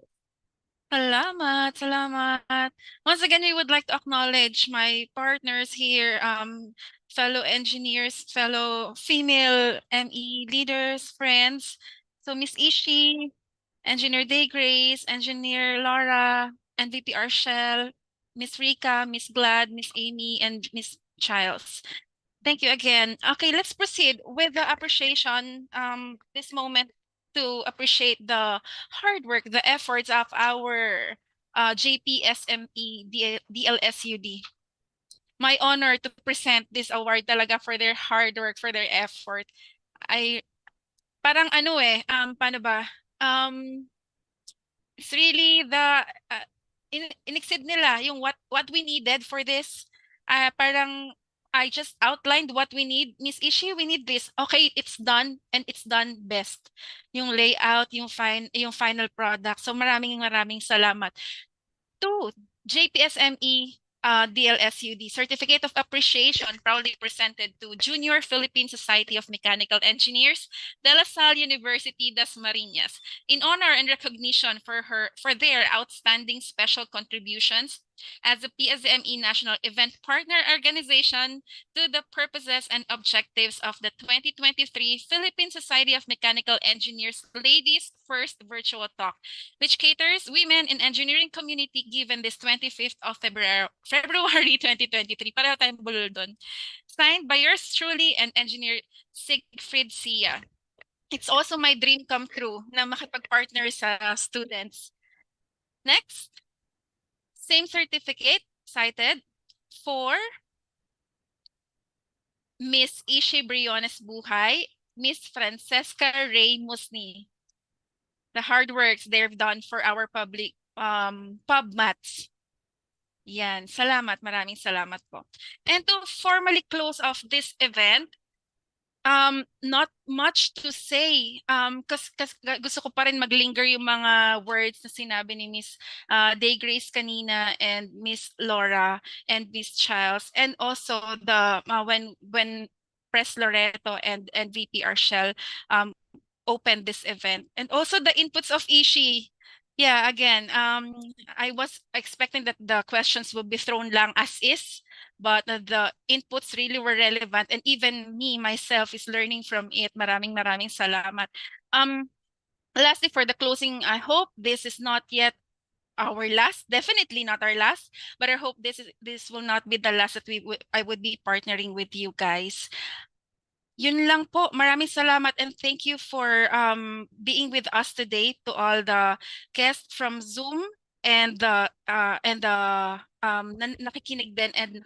S5: Salamat. Once again, we would like to acknowledge my partners here, fellow engineers, fellow female ME leaders, friends. So Miss Ishi, Engineer Day Grace, Engineer Laura, NVP Arshel, Miss Rika, Miss Glad, Miss Amy, and Miss Childs. Thank you again. Okay, let's proceed with the appreciation. This moment to appreciate the hard work, the efforts of our JPSME DLSUD. My honor to present this award talaga for their hard work, for their effort. Paano ba? It's really the in-exceed nila yung what we needed for this. Parang I just outlined what we need. Miss Ishi, we need this. Okay, it's done, and it's done best. Yung layout, yung final product. So maraming salamat to JPSME DLSUD Certificate of Appreciation proudly presented to Junior Philippine Society of Mechanical Engineers, De La Salle University, Dasmariñas, in honor and recognition for their outstanding special contributions as a PSME National Event Partner Organization to the purposes and objectives of the 2023 Philippine Society of Mechanical Engineers Ladies First Virtual Talk, which caters women in engineering community given this 25th of February 2023. Pareho tayong bulol doon. Signed by yours truly and Engineer Siegfried Sia. It's also my dream come true na makipag-partner sa students. Next. Same certificate cited for Miss Ishi Briones Buhay, Miss Francesca Ray Musni. The hard works they've done for our public pub mats. Yan, salamat, maraming salamat po. And to formally close off this event, not much to say. Kasi gusto ko pa rin maglinger yung mga words na sinabi ni Miss Day Grace kanina and Miss Laura and Miss Childs, and also the when Press Loreto and VP Arshel opened this event, and also the inputs of Ishi. Yeah, again, I was expecting that the questions would be thrown lang as is, but the inputs really were relevant, and even me myself is learning from it. Maraming salamat. Lastly, for the closing, I hope this is not yet our last, definitely not our last, but I hope this will not be the last that I would be partnering with you guys. Yun lang po. Maraming salamat, and thank you for being with us today, to all the guests from Zoom and the nakikinig din and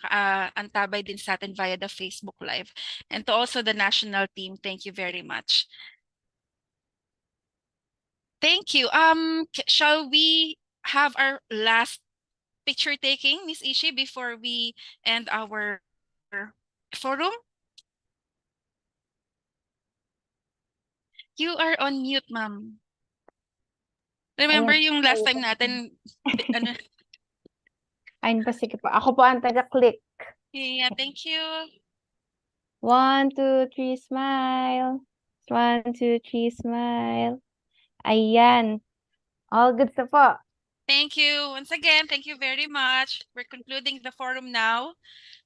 S5: antabay din sa atin via the Facebook Live. And to also the national team, thank you very much. Thank you. Shall we have our last picture taking, Miss Ishi, before we end our forum? You are on mute, ma'am. Remember yung last time natin, ano?
S3: Ayun pa, sige po. Ako po ang taga-click.
S5: Yeah, thank you.
S3: 1, 2, 3, smile. 1, 2, 3, smile. Ayan. All good na po.
S5: Thank you. Once again, thank you very much. We're concluding the forum now.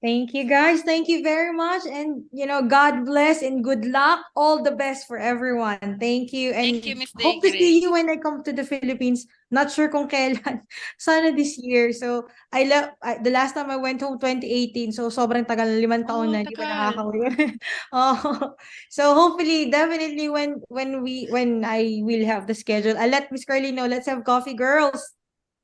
S6: Thank you, guys. Thank you very much. And, God bless and good luck. All the best for everyone. Thank you. And
S5: Thank you, Miss
S6: hope to
S5: Day
S6: see
S5: Grace.
S6: you when I come to the Philippines. Not sure kung kailan. Sana this year. So, the last time I went home, 2018. So, sobrang tagal, 5 taon na. Hindi pa
S5: tagal.
S6: nakakauwi. So, hopefully, definitely when I will have the schedule, I'll let Miss Curly know. Let's have coffee, girls.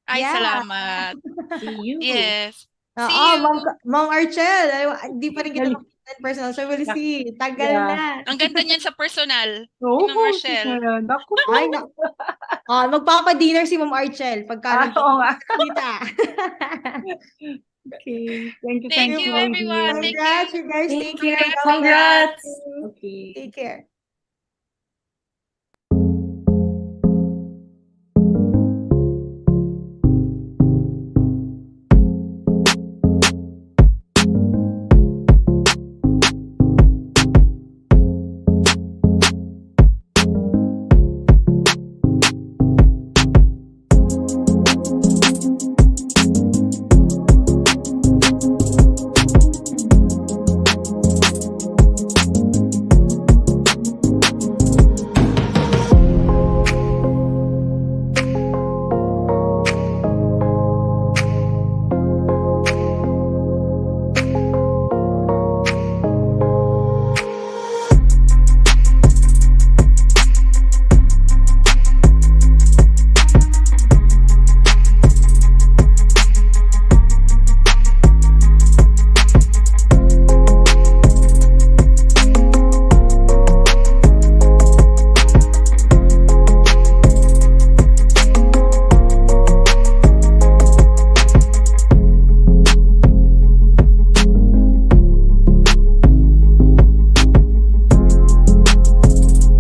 S5: Ay,
S6: Yeah.
S5: salamat.
S4: See you.
S5: Yes. See you.
S6: Ma'am Archel, hindi pa rin kita makita in personal. So we'll see. Tagal na.
S5: Ang ganda niyan sa personal.
S4: Oo,
S5: Ma'am Archel.
S4: naku.
S6: Ay, magpapa-dinner si Ma'am Archel pagka
S4: Oo nga.
S6: nagkita.
S4: Okay. Thank you,
S5: Thank you, everyone. Thank
S6: Congrats,
S5: you.
S6: you guys.
S7: Thank
S6: Thank you.
S7: you. Congrats.
S4: Okay.
S6: Take care.